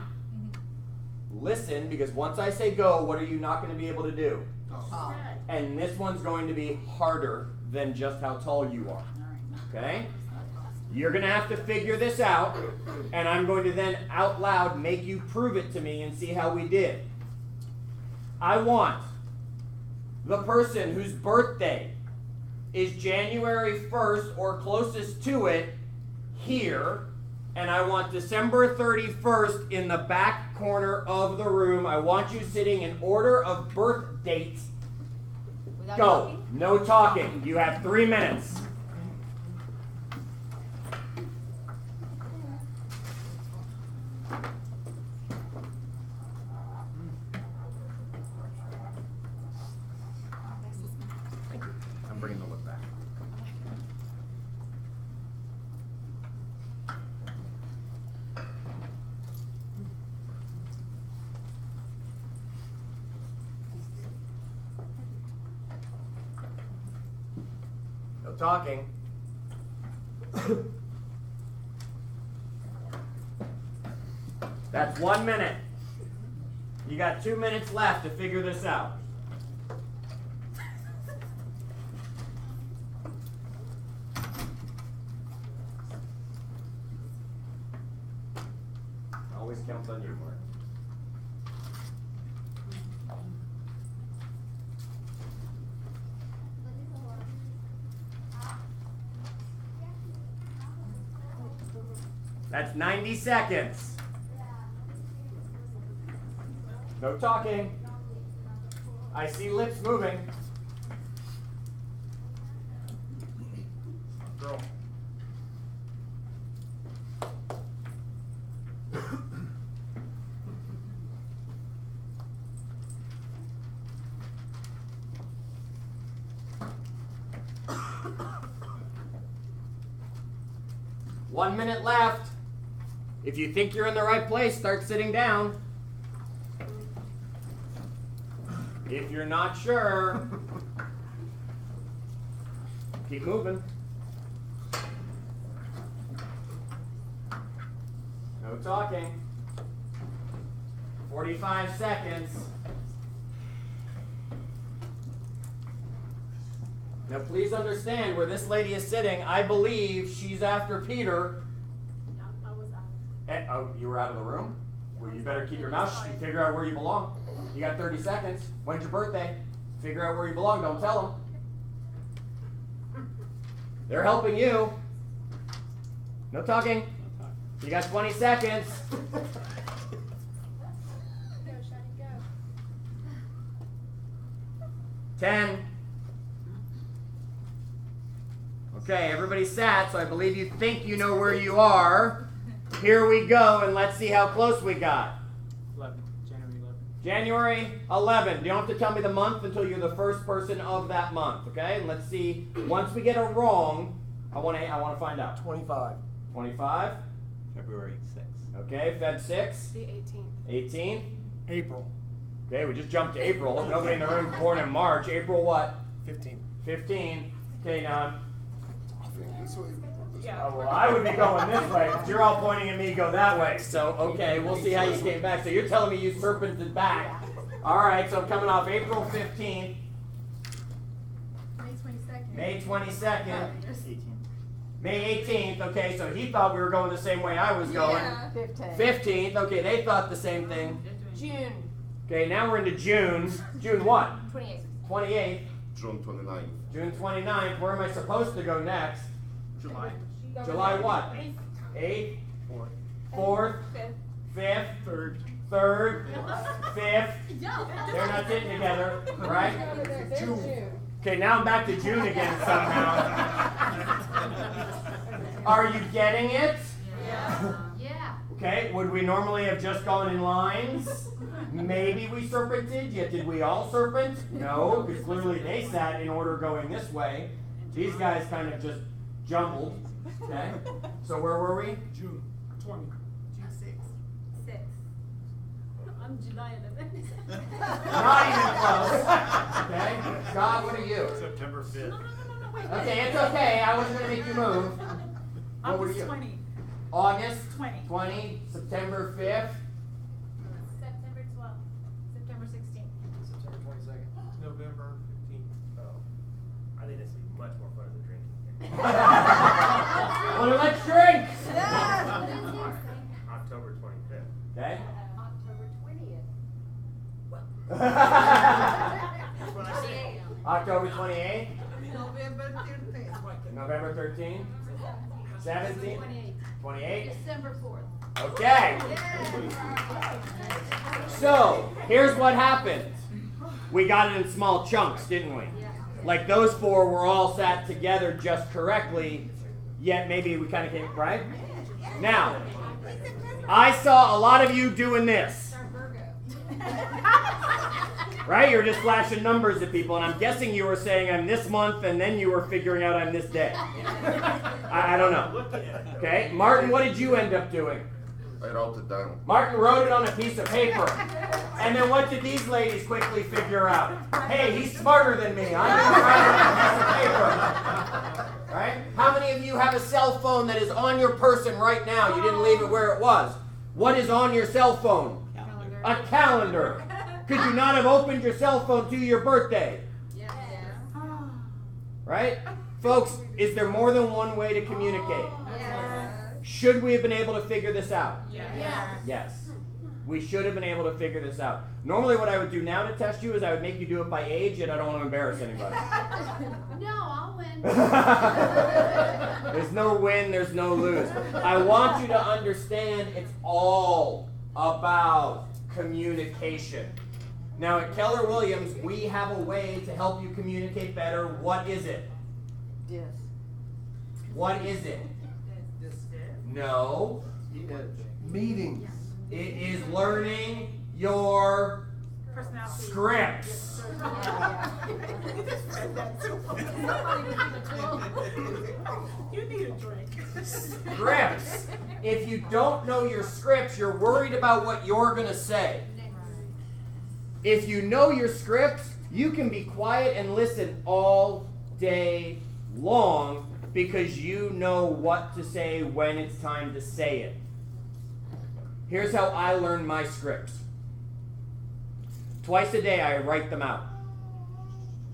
Listen, because once I say go, what are you not going to be able to do? And this one's going to be harder than just how tall you are. Okay? You're going to have to figure this out, and I'm going to then out loud make you prove it to me and see how we did. I want the person whose birthday is January 1st or closest to it here, and I want December 31st in the back corner of the room. I want you sitting in order of birth date. Without Go. talking? No talking. You have 3 minutes. I'm bringing the look back. No talking. That's 1 minute. You got 2 minutes left to figure this out. Always counts on you, Mark. That's 90 seconds. No talking. I see lips moving. Girl. One minute left. If you think you're in the right place, start sitting down. If you're not sure, keep moving. No talking. 45 seconds. Now please understand where this lady is sitting. I believe she's after Peter. I was out. Oh, you were out of the room? Well, you better keep your mouth shut and figure out where you belong. You got 30 seconds. When's your birthday? Figure out where you belong. Don't tell them. They're helping you. No talking. You got 20 seconds. 10. Okay, everybody sat, so I believe you think you know where you are. Here we go, and let's see how close we got. 11, January 11. January 11. You don't have to tell me the month until you're the first person of that month, okay? And let's see. Once we get it wrong, I want to find out. 25. 25. February 6th. Okay, Feb 6. The 18th. 18. April. Okay, we just jumped to April. Nobody in the room born in March. April what? 15. 15. Okay, now. Yeah. Oh, well, I would be going this way. If you're all pointing at me, go that way. So, okay, we'll see how you came back. So you're telling me you serpented back. All right, so I'm coming off April 15th. May 22nd. May 18th. Okay, so he thought we were going the same way I was going. 15th. Okay, they thought the same thing. June. Okay, now we're into June. June what? 28th. 28th. June 29th. June 29th. Where am I supposed to go next? July. July what? 8th. 4th. 5th. 3rd. 5th. They're not sitting together, right? June. Okay, now I'm back to June again somehow. Are you getting it? Yeah. Okay, would we normally have just gone in lines? Maybe we serpented, yet did we all serpent? No, because clearly they sat in order going this way. These guys kind of just jumbled. Okay, so where were we? June 20. June 6th. 6. I'm July 11th. Not even close. Okay, Scott, what are you? September 5th. Okay, it's okay. I wasn't going to make you move. What were August you? 20. August 20. 20, September 5th. September 12th. September 16th. September 22nd. November 15th. Oh. I think this would be much more fun than drinking. Well, then let's drink. October 25th. Okay. October 20th. October 28th. November 13th. November 13th. 17th. 28th. December 4th. Okay. So, here's what happened. We got it in small chunks, didn't we? Like those four were all sat together just correctly, yet maybe we kind of came, right? Now, I saw a lot of you doing this. Right? You were just flashing numbers at people, and I'm guessing you were saying I'm this month, and then you were figuring out I'm this day. I don't know. Okay? Martin, what did you end up doing? I wrote it down. Martin wrote it on a piece of paper. And then what did these ladies quickly figure out? Hey, he's smarter than me. I'm going to write it on a piece of paper. Right? How many of you have a cell phone that is on your person right now? You didn't leave it where it was. What is on your cell phone? Calendar. A calendar. Could you not have opened your cell phone to your birthday? Yeah. Right? Folks, is there more than one way to communicate? Should we have been able to figure this out? Yes. We should have been able to figure this out. Normally what I would do now to test you is I would make you do it by age, yet I don't want to embarrass anybody. No, I'll win. There's no win, there's no lose. I want you to understand it's all about communication. Now at Keller Williams, we have a way to help you communicate better. What is it? Yes. What is it? No. Meetings. It is learning your scripts. You need a drink. Scripts. If you don't know your scripts, you're worried about what you're going to say. If you know your scripts, you can be quiet and listen all day long because you know what to say when it's time to say it. Here's how I learn my scripts. Twice a day I write them out.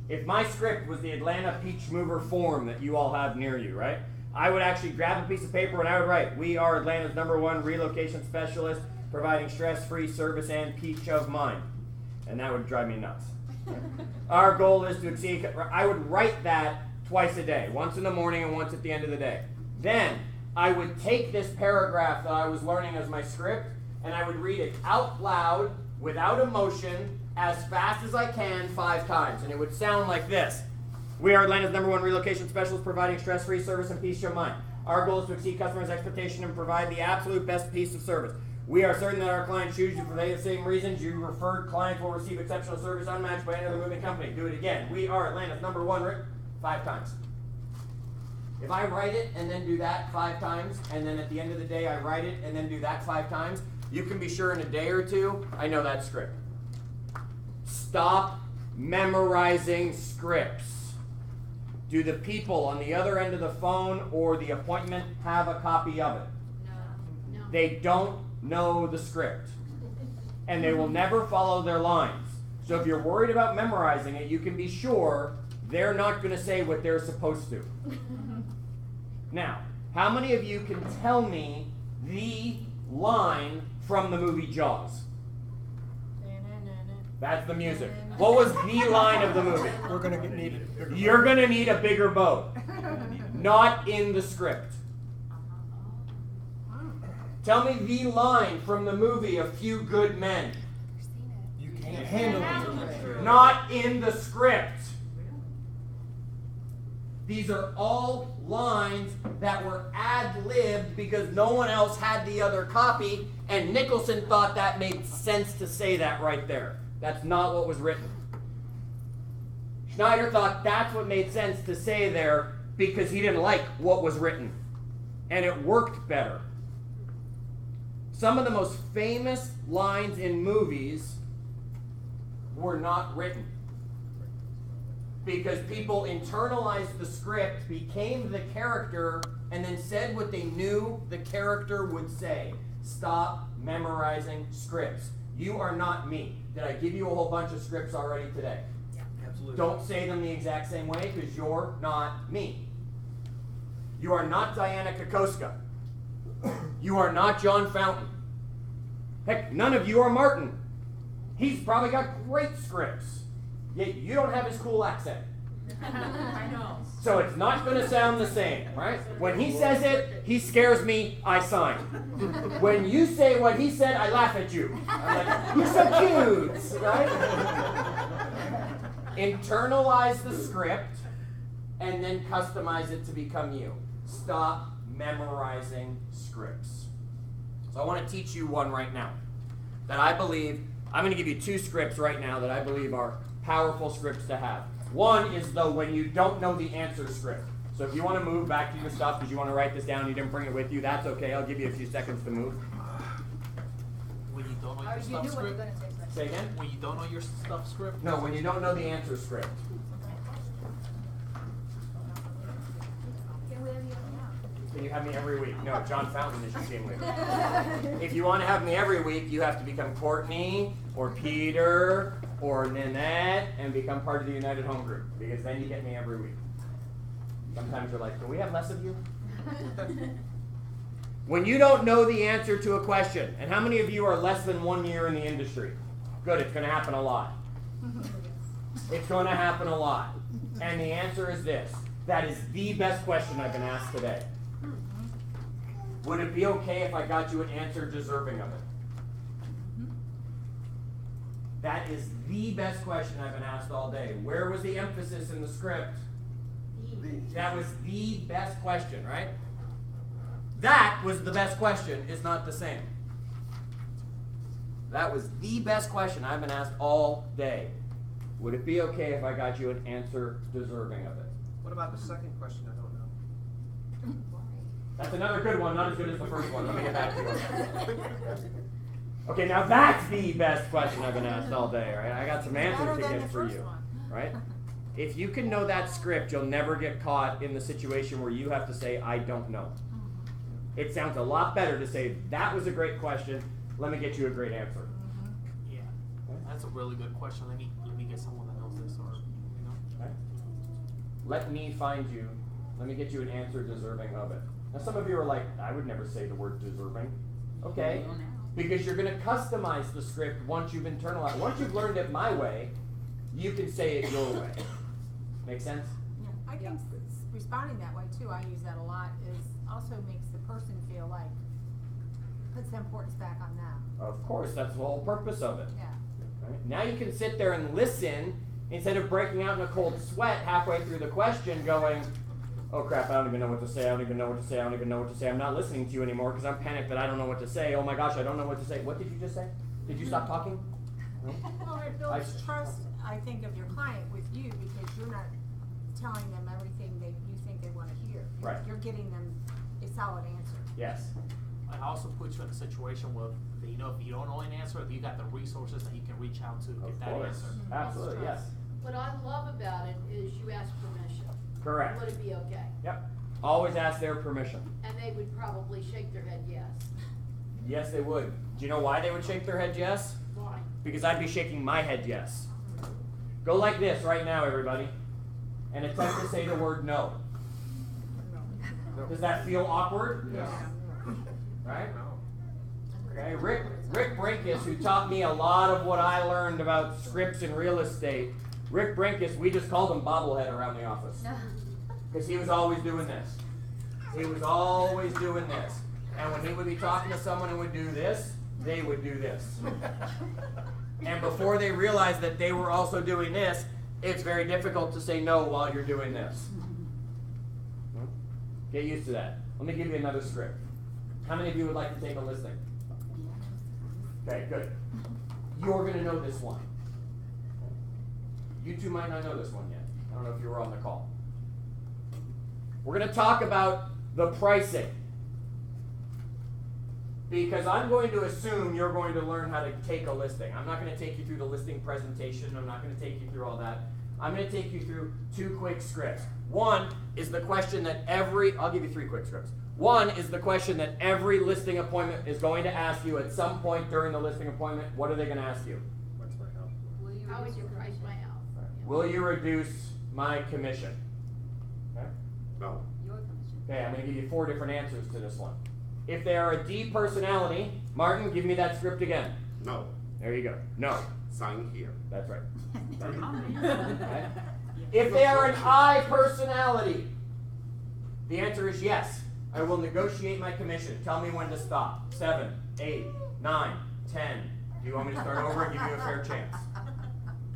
If my script was the Atlanta Peach Mover form that you all have near you, right? I would actually grab a piece of paper and I would write, "We are Atlanta's #1 relocation specialist, providing stress-free service and peace of mind." And that would drive me nuts. Our goal is to exceed. I would write that twice a day, once in the morning and once at the end of the day. Then I would take this paragraph that I was learning as my script and I would read it out loud without emotion, as fast as I can 5 times. And it would sound like this. We are Atlanta's #1 relocation specialist, providing stress-free service and peace of mind. Our goal is to exceed customers' expectation and provide the absolute best piece of service. We are certain that our clients choose you for the same reasons. You referred clients will receive exceptional service unmatched by any other moving company. Do it again. We are Atlanta's #1 5 times. If I write it and then do that 5 times, and then at the end of the day I write it and then do that 5 times, you can be sure in a day or 2, I know that script. Stop memorizing scripts. Do the people on the other end of the phone or the appointment have a copy of it? No. They don't know the script. And they will never follow their lines. So if you're worried about memorizing it, you can be sure they're not going to say what they're supposed to. Now, how many of you can tell me the line from the movie Jaws? That's the music. What was the line of the movie? We're going to need a bigger You're going to need a bigger boat. Not in the script. Tell me the line from the movie A Few Good Men. You can't handle it. Not in the script. These are all lines that were ad-libbed because no one else had the other copy, and Nicholson thought that made sense to say that right there. That's not what was written. Schneider thought that's what made sense to say there because he didn't like what was written. And it worked better. Some of the most famous lines in movies were not written because people internalized the script, became the character, and then said what they knew the character would say. Stop memorizing scripts. You are not me. Did I give you a whole bunch of scripts already today? Yeah, absolutely. Don't say them the exact same way because you're not me. You are not Diana Kokoska. You are not John Fountain. Heck, none of you are Martin. He's probably got great scripts. Yet you don't have his cool accent. I know. So it's not going to sound the same, right? When he says it, he scares me, I sign. When you say what he said, I laugh at you. I'm like, you're so cute, right? Internalize the script and then customize it to become you. Stop memorizing scripts. So I want to teach you one right now that I believe, I'm going to give you 2 scripts right now that I believe are powerful scripts to have. One is the when you don't know the answer script. So if you want to move back to your stuff because you want to write this down, you didn't bring it with you, that's okay. I'll give you a few seconds to move. When you don't know Or your you stuff knew what you're script? gonna say first. Say again? When you don't know your stuff script? No, when you don't know the answer script. Can you have me every week? No, John Fountain is your team leader. If you want to have me every week, you have to become Courtney or Peter or Nanette and become part of the United Home Group because then you get me every week. Sometimes you're like, can we have less of you? When you don't know the answer to a question, and how many of you are less than 1 year in the industry? Good, it's going to happen a lot. It's going to happen a lot. And the answer is this. That is the best question I've been asked today. Would it be okay if I got you an answer deserving of it? That is the best question I've been asked all day. Where was the emphasis in the script? That was the best question, right? That was the best question is not the same. That was the best question I've been asked all day. Would it be okay if I got you an answer deserving of it? What about the second question I don't know? That's another good one, not as good as the first one. Let me get back to it. Okay, now that's the best question I've been asked all day, right? I got some answers to get for you, right? If you can know that script, you'll never get caught in the situation where you have to say, I don't know. It sounds a lot better to say, that was a great question, let me get you a great answer. Yeah, that's a really good question. Let me get someone that knows this, or you know. Okay. Let me find you. Let me get you an answer deserving of it. Now some of you are like, I would never say the word deserving. Okay, because you're going to customize the script once you've internalized. Once you've learned it my way, you can say it your way. Make sense? Yeah, I think responding that way too, I use that a lot, is also makes the person feel like puts the importance back on them. Of course, that's the whole purpose of it. Yeah. Right? Now you can sit there and listen instead of breaking out in a cold sweat halfway through the question going, oh crap, I don't even know what to say, I don't even know what to say, I don't even know what to say, I'm not listening to you anymore because I'm panicked that I don't know what to say, oh my gosh, I don't know what to say. What did you just say? Did you stop talking? No? Well, it builds trust, I think, of your client with you because you're not telling them everything you think they want to hear. Right. You're giving them a solid answer. Yes. I also put you in a situation where, you know, if you don't know an answer, you got the resources that you can reach out to get that answer. Absolutely, yes. What I love about it is you ask permission. Correct. Would it be okay? Yep. Always ask their permission. And they would probably shake their head yes. Yes, they would. Do you know why they would shake their head yes? Why? Because I'd be shaking my head yes. Go like this right now, everybody, and attempt to say the word no. Does that feel awkward? Yes. Right? Okay, Rick Brinkus, who taught me a lot of what I learned about scripts and real estate. Rick Brinkus, we just called him bobblehead around the office. Because he was always doing this. He was always doing this. And when he would be talking to someone and would do this, they would do this. And before they realized that they were also doing this, it's very difficult to say no while you're doing this. Get used to that. Let me give you another script. How many of you would like to take a listening? Okay, good. You're going to know this one. You two might not know this one yet. I don't know if you were on the call. We're going to talk about the pricing. Because I'm going to assume you're going to learn how to take a listing. I'm not going to take you through the listing presentation. I'm not going to take you through all that. I'm going to take you through 2 quick scripts. One is the question that I'll give you 3 quick scripts. One is the question that every listing appointment is going to ask you at some point during the listing appointment. What are they going to ask you? What's my house? How would you price my house? Will you reduce my commission? Okay. No. Your commission. Okay, I'm going to give you 4 different answers to this one. If they are a D personality, Martin, give me that script again. No. There you go. No. Sign here. That's right. Okay. If they are an I personality, the answer is yes. I will negotiate my commission. Tell me when to stop. 7, 8, 9, 10. Do you want me to start over and give you a fair chance?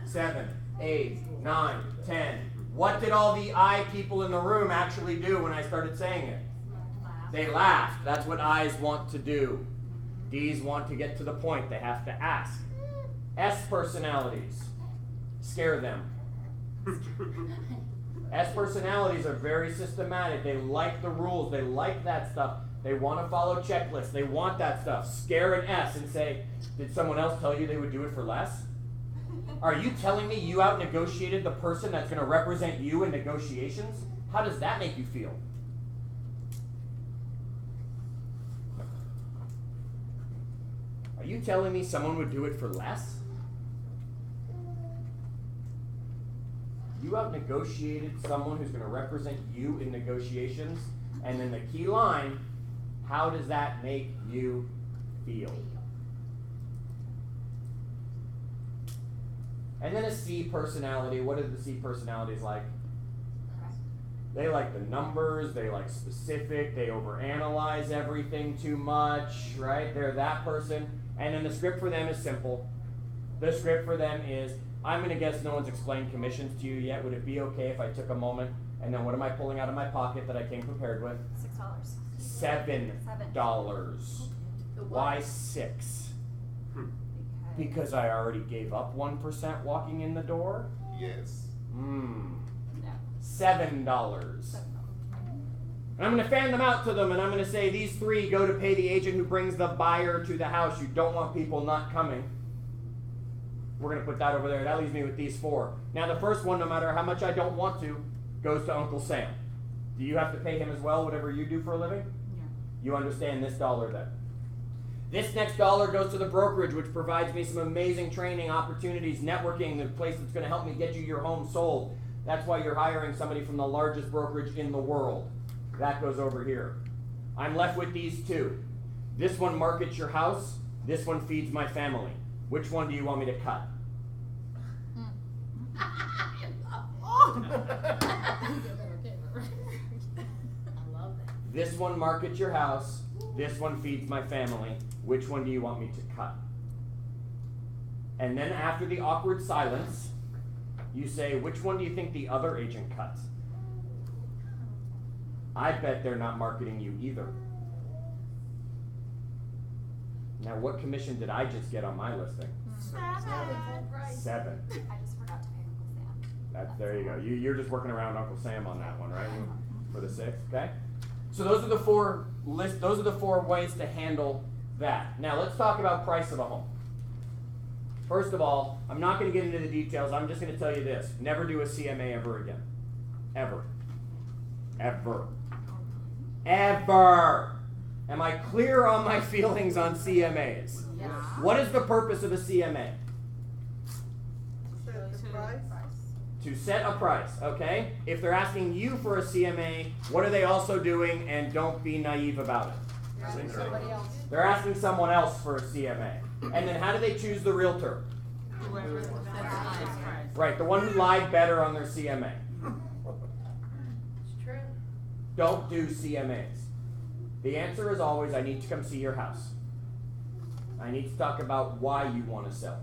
7, 8, 9, 10. What did all the I people in the room actually do when I started saying it? They laughed. That's what I's want to do. D's want to get to the point. They have to ask. S personalities. Scare them. S personalities are very systematic. They like the rules. They like that stuff. They want to follow checklists. They want that stuff. Scare an S and say, did someone else tell you they would do it for less? Are you telling me you out negotiated the person that's going to represent you in negotiations? How does that make you feel? Are you telling me someone would do it for less? You out negotiated someone who's going to represent you in negotiations, and then the key line, how does that make you feel? And then a C personality. What are the C personalities like? They like the numbers, they like specific, they overanalyze everything too much, right? They're that person. And then the script for them is simple. The script for them is, I'm going to guess no one's explained commissions to you yet. Would it be okay if I took a moment? And then what am I pulling out of my pocket that I came prepared with? $6. $7. Why 6? Because I already gave up 1% walking in the door? Yes. $7. And I'm going to fan them out to them, and I'm going to say these 3 go to pay the agent who brings the buyer to the house. You don't want people not coming. We're going to put that over there. That leaves me with these 4. Now the first one, no matter how much I don't want to, goes to Uncle Sam. Do you have to pay him as well, whatever you do for a living? Yeah. You understand this dollar then. This next dollar goes to the brokerage, which provides me some amazing training opportunities, networking, the place that's going to help me get you your home sold. That's why you're hiring somebody from the largest brokerage in the world. That goes over here. I'm left with these 2. This one markets your house. This one feeds my family. Which one do you want me to cut? I love that. This one markets your house. This one feeds my family. Which one do you want me to cut? And then after the awkward silence, you say, which one do you think the other agent cuts? I bet they're not marketing you either. Now, what commission did I just get on my listing? 7. I just forgot to pay Uncle Sam. There you go. You're just working around Uncle Sam on that one, right? For the 6, okay? So those are the 4 those are the 4 ways to handle that. Now let's talk about price of a home. First of all, I'm not going to get into the details. I'm just going to tell you this. Never do a CMA ever again. Ever. Ever. Ever. Am I clear on my feelings on CMAs? Yes. What is the purpose of a CMA? To set a price, okay? If they're asking you for a CMA, what are they also doing? And don't be naive about it. Somebody else. They're asking someone else for a CMA. And then how do they choose the realtor? Whoever sets the highest price. Right, the one who lied better on their CMA. It's true. Don't do CMAs. The answer is always, I need to come see your house. I need to talk about why you want to sell.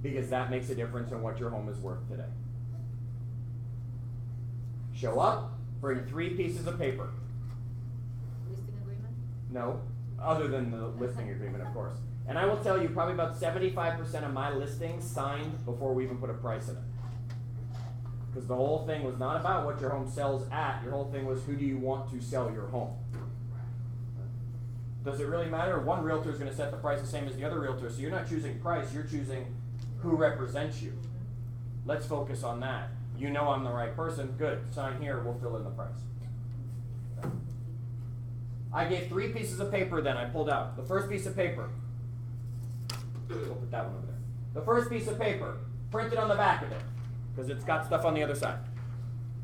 Because that makes a difference in what your home is worth today. Show up, bring 3 pieces of paper. Listing agreement? No, other than the listing agreement, of course. And I will tell you, probably about 75% of my listings signed before we even put a price in it. Because the whole thing was not about what your home sells at. Your whole thing was, who do you want to sell your home? Does it really matter? One realtor is going to set the price the same as the other realtor. So you're not choosing price, you're choosing who represents you. Let's focus on that. You know I'm the right person. Good. Sign here. We'll fill in the price. Okay. I gave 3 pieces of paper then I pulled out. The first piece of paper. We'll put that one over there. The first piece of paper, printed on the back of it, because it's got stuff on the other side,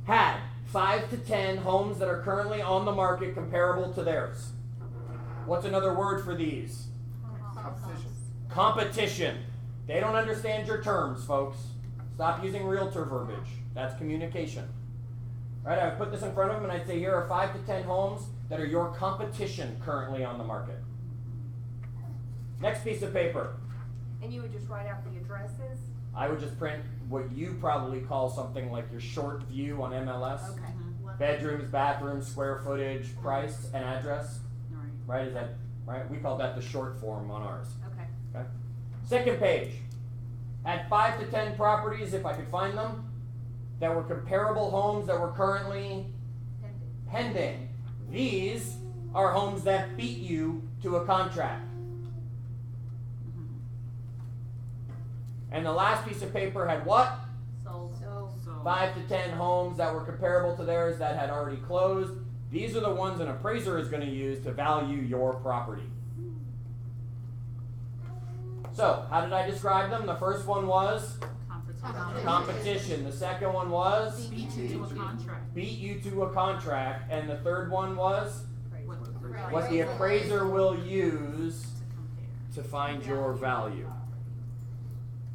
had 5 to 10 homes that are currently on the market comparable to theirs. What's another word for these? Competition. Competition. They don't understand your terms, folks. Stop using realtor verbiage. That's communication. Right? I would put this in front of them and I'd say, here are 5 to 10 homes that are your competition currently on the market. Next piece of paper. And you would just write out the addresses? I would just print what you probably call something like your short view on MLS. Okay. Bedrooms, bathrooms, square footage, price, and address. Right. Right? Is that right? We call that the short form on ours. Okay. Okay. Second page. Had 5 to 10 properties, if I could find them, that were comparable homes that were currently pending. These are homes that beat you to a contract. And the last piece of paper had what? Sold. 5 to 10 homes that were comparable to theirs that had already closed. These are the ones an appraiser is going to use to value your property. So, how did I describe them? The first one was competition. The second one was Beat you to a contract. beat you to a contract. And the third one was What what the appraiser will use to find your value.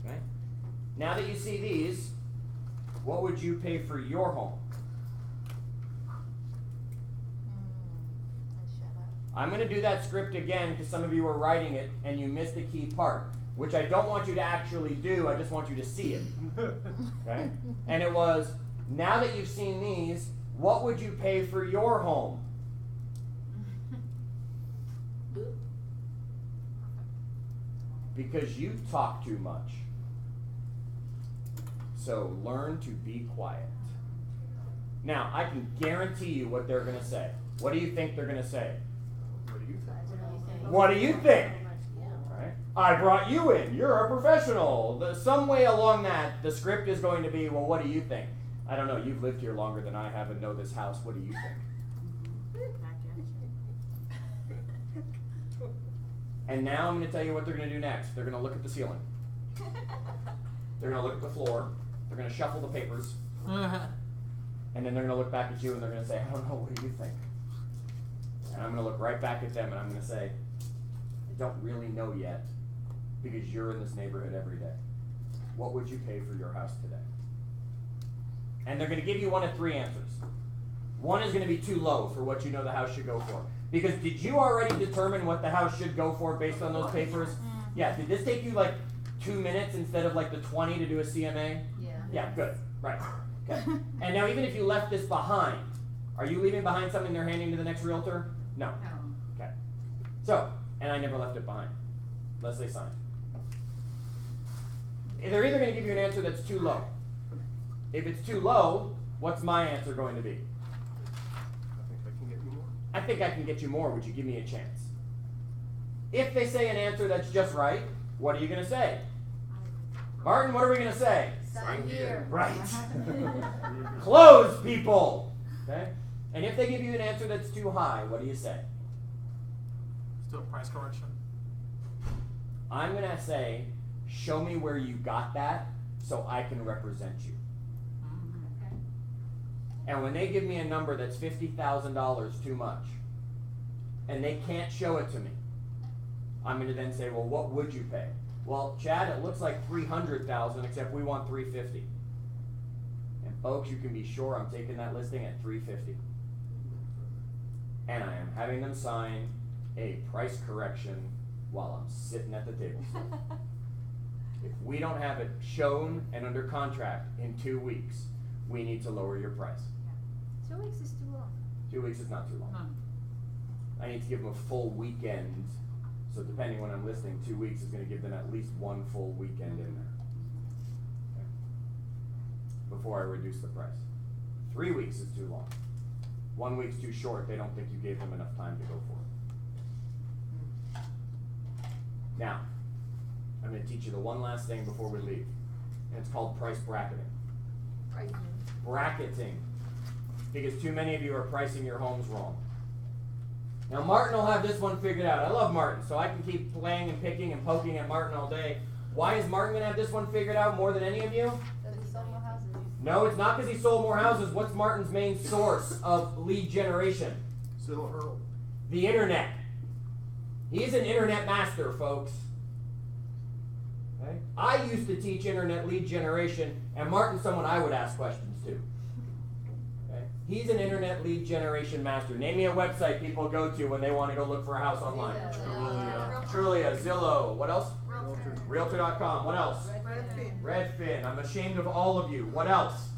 Okay? Now that you see these, what would you pay for your home? I'm going to do that script again because some of you were writing it and you missed a key part, which I don't want you to actually do, I just want you to see it. Okay? And it was, now that you've seen these, what would you pay for your home? Because you talk too much. So learn to be quiet. Now, I can guarantee you what they're going to say. What do you think they're going to say? What do you think? What do you think? Right? I brought you in. You're a professional. Some way along that, the script is going to be, well, what do you think? I don't know. You've lived here longer than I have and know this house. What do you think? And now I'm going to tell you what they're going to do next. They're going to look at the ceiling. They're going to look at the floor. They're going to shuffle the papers. And then they're going to look back at you and they're going to say, I don't know, what do you think? And I'm going to look right back at them and I'm going to say, I don't really know yet because you're in this neighborhood every day. What would you pay for your house today? And they're going to give you one of 3 answers. One is going to be too low for what you know the house should go for. Because did you already determine what the house should go for based on those papers? Yeah, did this take you like 2 minutes instead of like the 20 to do a CMA? Yeah. Yeah, good, right, okay. And now even if you left this behind, are you leaving behind something they're handing to the next realtor? No. Okay. So, and I never left it behind, unless they signed. They're either gonna give you an answer that's too low. If it's too low, what's my answer going to be? I think I can get you more. I think I can get you more, would you give me a chance? If they say an answer that's just right, what are you gonna say? Martin, what are we gonna say? Sign here. Right. Close, people. Okay? And if they give you an answer that's too high, what do you say? Still price correction. I'm gonna say, show me where you got that so I can represent you. Okay. And when they give me a number that's $50,000 too much, and they can't show it to me, I'm gonna then say, well, what would you pay? Well, Chad, it looks like $300,000, except we want $350,000. And folks, you can be sure I'm taking that listing at $350,000. And I am having them sign a price correction while I'm sitting at the table. If we don't have it shown and under contract in 2 weeks, we need to lower your price. 2 weeks is too long. 2 weeks is not too long. No. I need to give them a full weekend. So depending when I'm listing, 2 weeks is going to give them at least 1 full weekend in there. Okay. Before I reduce the price. 3 weeks is too long. 1 week's too short. They don't think you gave them enough time to go for it. Now, I'm going to teach you the one last thing before we leave. And it's called price bracketing. Bracketing. Because too many of you are pricing your homes wrong. Now Martin will have this one figured out. I love Martin, so I can keep playing and picking and poking at Martin all day. Why is Martin going to have this one figured out more than any of you? Does he sell more houses? No, it's not because he sold more houses. What's Martin's main source of lead generation? Zillow. The internet. He's an internet master, folks. Okay? I used to teach internet lead generation, and Martin's someone I would ask questions to. Okay? He's an internet lead generation master. Name me a website people go to when they want to go look for a house online. Trulia, Zillow. What else? Realtor.com. What else? Redfin. I'm ashamed of all of you. What else?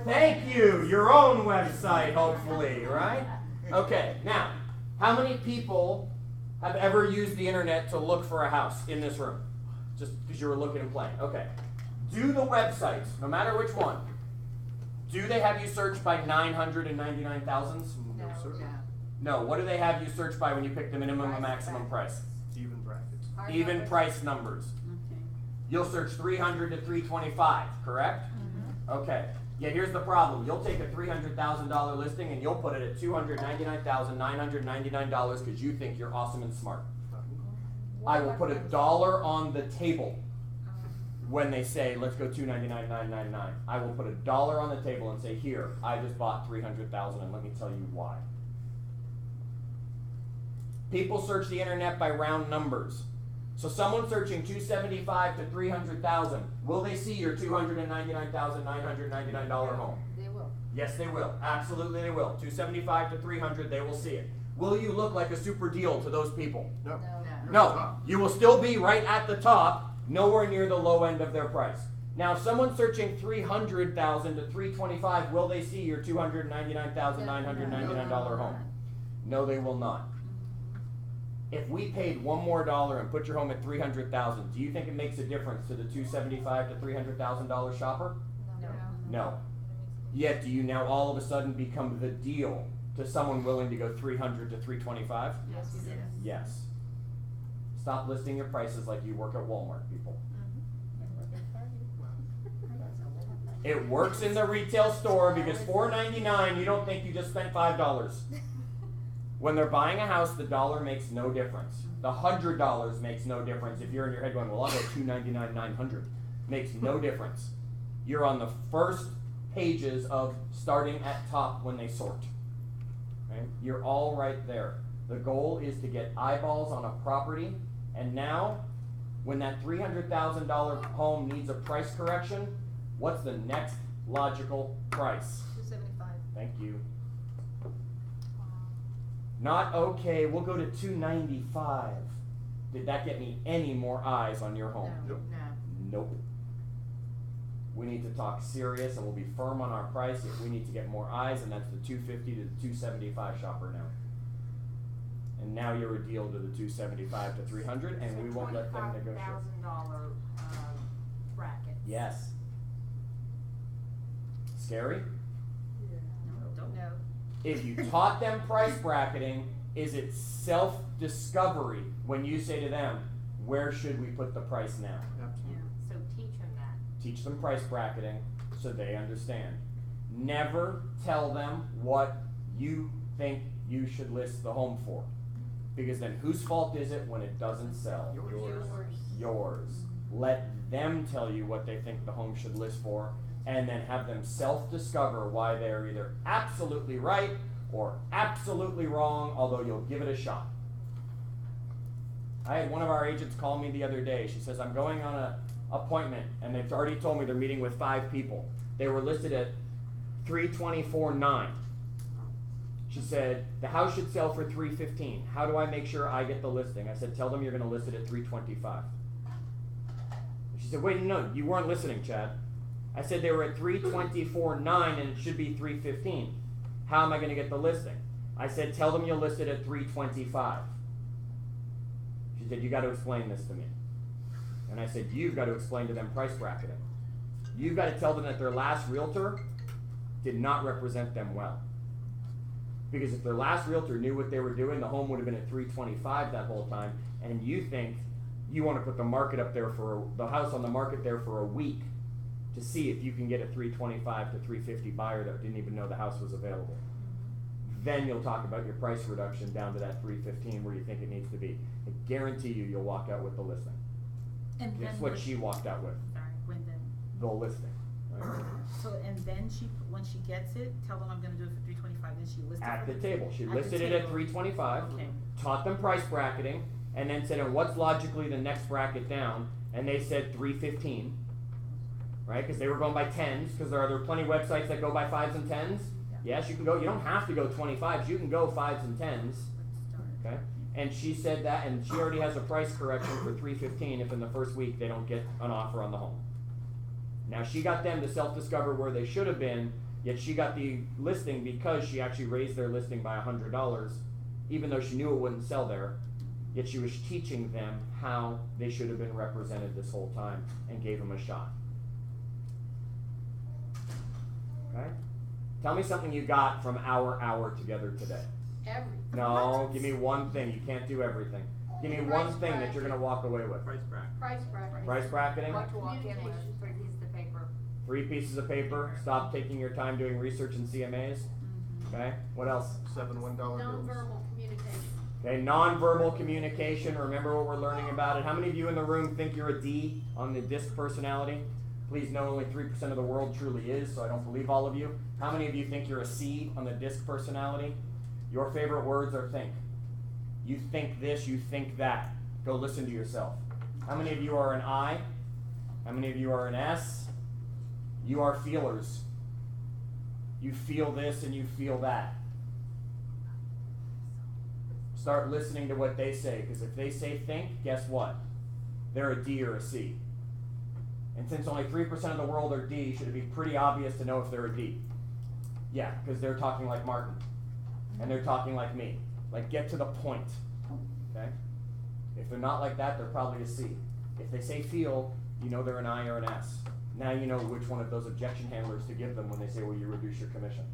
Thank you. Your own website, hopefully, right? Okay, now, how many people have ever used the internet to look for a house in this room? Just because you were looking and playing. Okay. Do the websites, no matter which one, do they have you search by 999,000s? No, sir. No. What do they have you search by when you pick the minimum and maximum price? Even brackets. Even price numbers. You'll search 300 to 325, correct? Okay. Yeah, here's the problem. You'll take a $300,000 listing and you'll put it at $299,999 because you think you're awesome and smart. I will put $1 on the table when they say, let's go $299,999. I will put $1 on the table and say, here, I just bought $300,000 and let me tell you why. People search the internet by round numbers. So someone searching 275 to 300,000, will they see your $299,999 home? They will. Yes, they will. Absolutely, they will. 275 to 300, they will see it. Will you look like a super deal to those people? No. No. You will still be right at the top, nowhere near the low end of their price. Now, if someone's searching 300,000 to 325, will they see your $299,999 home? No, they will not. If we paid $1 more and put your home at $300,000, do you think it makes a difference to the $275,000 to $300,000 shopper? No. Yet, do you now all of a sudden become the deal to someone willing to go 300 to 325? Yes. Yes. Stop listing your prices like you work at Walmart, people. It works in the retail store because $4.99, you don't think you just spent $5. When they're buying a house, the dollar makes no difference. The $100 makes no difference. If you're in your head going, well, I'll go $299, $900. Makes no difference. You're on the first pages of starting at top when they sort. Okay? You're all right there. The goal is to get eyeballs on a property, and now, when that $300,000 home needs a price correction, what's the next logical price? $275. Thank you. Not, okay, we'll go to 295. Did that get me any more eyes on your home? No. Nope. We need to talk serious and we'll be firm on our price if we need to get more eyes, and that's the 250 to the 275 shopper now. And now you're a deal to the 275 to 300, and we won't let them negotiate. $25,000 bracket. Yes. Scary? No. If you taught them price bracketing, is it self-discovery when you say to them, where should we put the price now? Yeah, so teach them that. Teach them price bracketing so they understand. Never tell them what you think you should list the home for. Because then whose fault is it when it doesn't sell? Yours. Let them tell you what they think the home should list for, and then have them self-discover why they're either absolutely right or absolutely wrong, although you'll give it a shot. I had one of our agents call me the other day. She says, I'm going on an appointment, and they've already told me they're meeting with 5 people. They were listed at $324,900. She said, the house should sell for $315,000. How do I make sure I get the listing? I said, tell them you're going to list it at $325,000. She said, wait, no, you weren't listening, Chad. I said they were at $324,900 and it should be $315,000. How am I going to get the listing? I said, tell them you'll list it at $325,000. She said, you got to explain this to me. And I said, you've got to explain to them price bracketing. You've got to tell them that their last realtor did not represent them well. Because if their last realtor knew what they were doing, the home would have been at $325,000 that whole time, and you think you want to put the market up there the house on the market there for a week to see if you can get a $325,000 to $350,000 buyer that didn't even know the house was available. Then you'll talk about your price reduction down to that $315,000 where you think it needs to be. I guarantee you'll walk out with the listing. And Guess then what she walked out with? Sorry, when then? The listing. Right? So, and then when she gets it, tell them I'm gonna do it for $325,000, then she lists it At for the table. She at the listed it at table. $325,000, Okay. taught them price bracketing, and then said, and what's logically the next bracket down? And they said $315,000, right? Because they were going by 10s, because there are plenty of websites that go by 5s and 10s. Yes, you can go, you don't have to go 25s, you can go 5s and 10s, okay? And she said that, and she already has a price correction for $315,000 if in the first week they don't get an offer on the home. Now she got them to self-discover where they should have been, yet she got the listing because she actually raised their listing by $100, even though she knew it wouldn't sell there, yet she was teaching them how they should have been represented this whole time and gave them a shot. Okay? Tell me something you got from our hour together today. Everything. No, give me one thing. You can't do everything. Give me one thing that you're going to walk away with. Price bracket. Price bracketing. Price bracketing? What to walk in with, 3 pieces of paper. 3 pieces of paper. Stop taking your time doing research in CMAs. Okay? What else? 7 $1 bills. Nonverbal communication. Okay, nonverbal communication. Remember what we're learning about it. How many of you in the room think you're a D on the DISC personality? Please know only 3% of the world truly is, so I don't believe all of you. How many of you think you're a C on the DISC personality? Your favorite words are think. You think this, you think that. Go listen to yourself. How many of you are an I? How many of you are an S? You are feelers. You feel this and you feel that. Start listening to what they say, because if they say think, guess what? They're a D or a C. And since only 3% of the world are D, should it be pretty obvious to know if they're a D? Yeah, because they're talking like Martin. And they're talking like me. Like, get to the point. Okay? If they're not like that, they're probably a C. If they say feel, you know they're an I or an S. Now you know which one of those objection handlers to give them when they say, will you reduce your commission?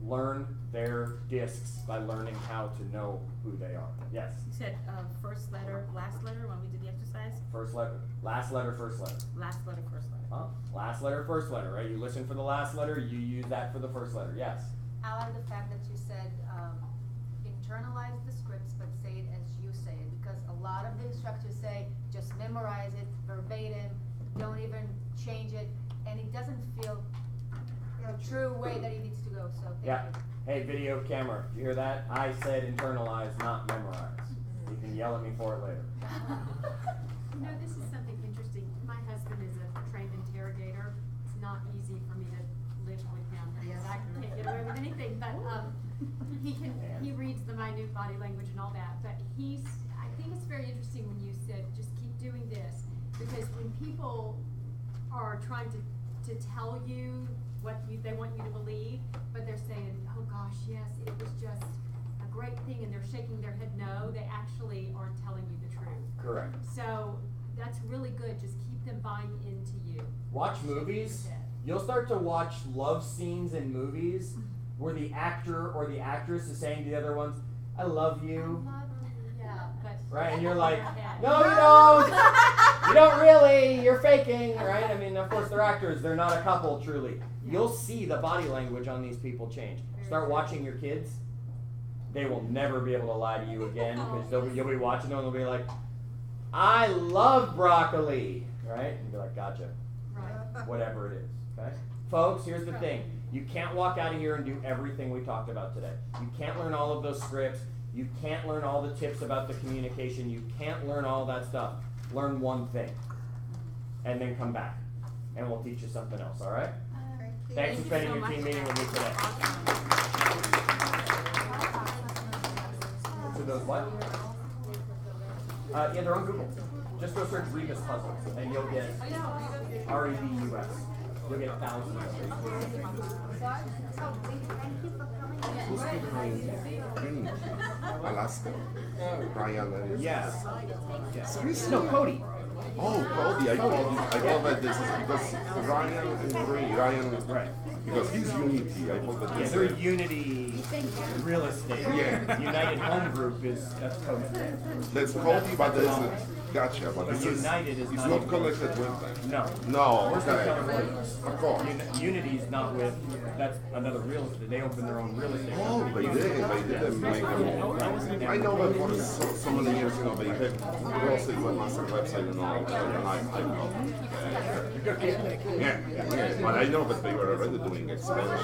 Learn their discs by learning how to know who they are. Yes? You said first letter, last letter when we did the exercise? First letter. Last letter, first letter. Last letter, first letter. Huh? Last letter, first letter, right? You listen for the last letter, you use that for the first letter. Yes? I like the fact that you said internalize the scripts but say it as you say it, because a lot of the instructors say just memorize it verbatim, don't even change it, and it doesn't feel the true way that it needs to go. So thank you. Hey, video camera, did you hear that? I said internalize, not memorize. You can yell at me for it later. You know, this is something interesting. My husband is a trained interrogator. It's not easy for me to live with him because I can't get away with anything. But when people are trying to tell you what they want you to believe, but they're saying, oh gosh, yes, it was just a great thing, and they're shaking their head no, they actually aren't telling you the truth. Correct. So that's really good. Just keep them buying into you. Watch movies. You'll start to watch love scenes in movies where the actor or the actress is saying to the other ones, I love you. Yeah, but Right? And you're like, no, you don't. You don't really. You're faking. Right? I mean, of course, they're actors. They're not a couple, truly. You'll see the body language on these people change. Start watching your kids. They will never be able to lie to you again because you'll be watching them and they'll be like, I love broccoli. Right? And you'll be like, gotcha. Right. Whatever it is. Okay? Folks, here's the thing. You can't walk out of here and do everything we talked about today. You can't learn all of those scripts. You can't learn all the tips about the communication. You can't learn all that stuff. Learn one thing. And then come back. And we'll teach you something else, all right? Thanks for spending your team meeting with me today. So those what? Yeah, they're on Google. Just go search Rebus puzzles, and you'll get REBUS. You'll get thousands of Who's behind Alaska? Brian and Yes. Yes. No, Cody. Oh, Cody. I thought that this is because Ryan is Ryan. Right. Because he's Unity. I thought that Yeah, this they're Unity Real Estate. Yeah. United Home Group that's Cody. That's Cody, but there's gotcha. But this United is it's not not connected with them. No. No. We're still Okay. Californians. Of course. Unity's not with. That's another real estate. They opened their own real estate. Oh, company. they didn't make them. I know that for so many years ago they had real estate webmaster website and all, and I know. Yeah. But I know that they were already doing expansion,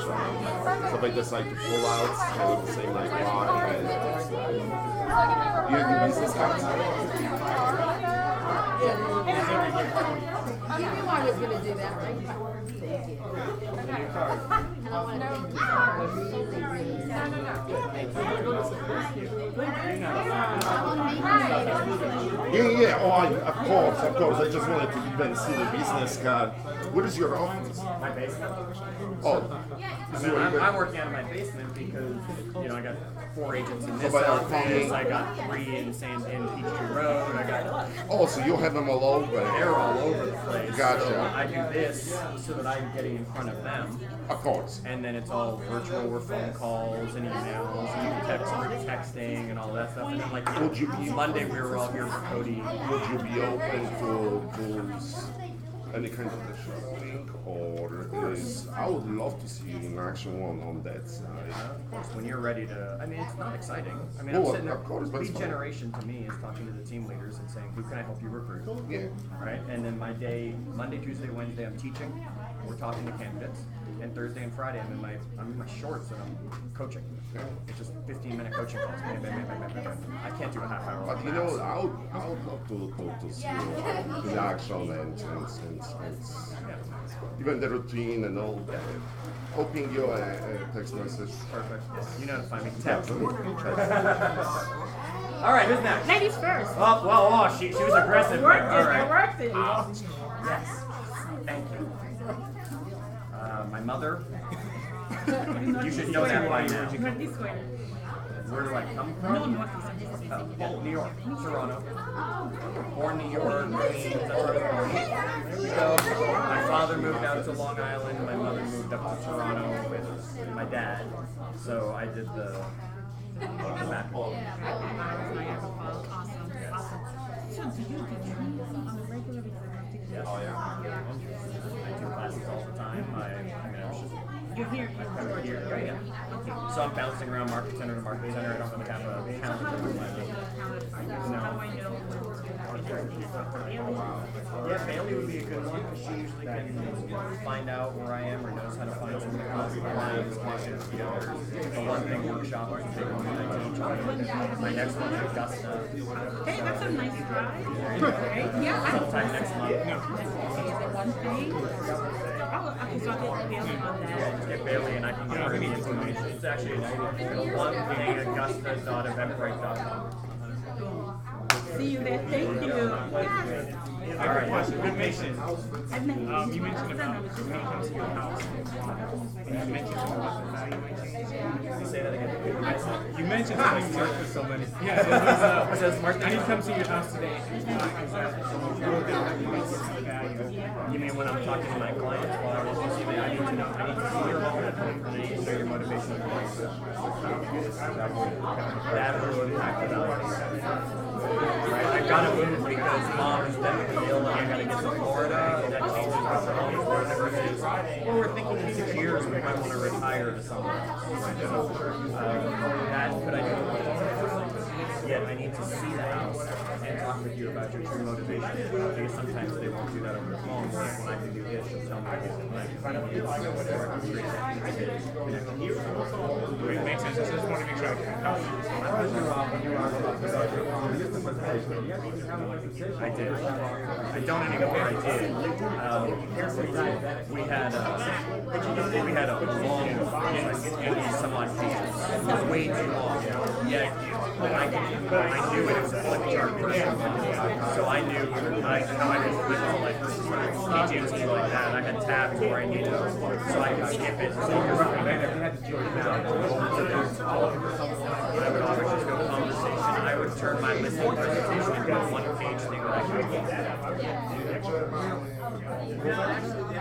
so they decided to pull out, still the same like why. You have the business cards? You knew I was gonna do that, right? Thank you. And I want to thank you for really, Yeah. Oh, of course. I just wanted to even see the business card. What is your office? My basement. Oh. I'm working out of my basement because I got 4 agents in this but office. I got 3 in Peachtree Road. I got. Oh, so you have them all over? They're all over the place. Gotcha. So I do this so that I'm getting in front of them. Of course. And then it's all virtual or phone calls and emails and texting and all that stuff. And then Would you be Monday we were all here for Cody. Would you be open to any kind of shopping, or is I would love to see you in action on that side. When you're ready to, it's not exciting. I'm Well, sitting there. of course, but it's Lead fun. generation to me is talking to the team leaders and saying, who can I help you recruit? Yeah. Right? And then my day, Monday, Tuesday, Wednesday, I'm teaching. We're talking to candidates. And Thursday and Friday, I'm in my shorts and I'm coaching. It's just 15-minute coaching calls. Bam, bam, bam, bam, bam, bam. I can't do a half hour. But I would love to see you in action and even the routine and all that. Hoping you a text message. Perfect. You know how to find me. Text. All right, who's next? Ladies first. Oh, she was aggressive. Worked All it, right. I worked it. Yes. Thank you. My mother. You should know that by now. Northeast square. Where do I come from? No, northeast. New York, Toronto. Born New York, Queens, that's where I was born. There we go. My father moved out to Long Island. My mother moved up to Toronto with my dad. So I did the back. So do you do trainings on a regular basis? Yes. Oh yeah. I do classes all the time. I was just. You're here. Yeah. So I'm bouncing around market center to market center. I don't really have a calendar in my life. Yeah, Bailey would be a good one because she usually can find out where I am or knows how to find some of the classes I have. The one thing workshop or the big one that I teach. My next one is Augusta. Hey, that's a nice drive. Right? Yeah. Sometime next month. Is it one thing? Oh, okay, so I'll get Bailey on that. Get Bailey and I can get her the information. It's actually one thing Augusta.eventbrite.com. See you there. Thank you. Yes. All right. Question. Good mention. You mentioned about when you come to your house, and you mentioned something about the valuation. Say that again. You mentioned something for so many. Yeah, so it says, I need to come to your house today. You mean when I'm talking to my clients while I was receiving, I need to know, I need to see your home, and I need to know your motivation. That will impact the value. Right? I gotta move because mom is definitely ill and I gotta get to Florida. That changes what's home or whatever it is. Well, we're thinking in 6 years we might want to retire to somewhere. So, that could I do it? Yet I need to see the house and talk with you about your true motivation. Because sometimes they won't do that over the phone. Or when I can do this, she'll tell me when I can find out whatever I can create that It makes sense. I just want to make sure I can help you. I did. I don't anymore. I did. We had a long, somewhat pages. It was way too long. Yet I knew it was a flip chart person. So I knew how I could flip all like PGMT like that. I had tabs where I needed them, so I could skip it. So you're right. If you had to join now, I would always just go conversation. I would turn my listing presentation into a one-page thing that I could get.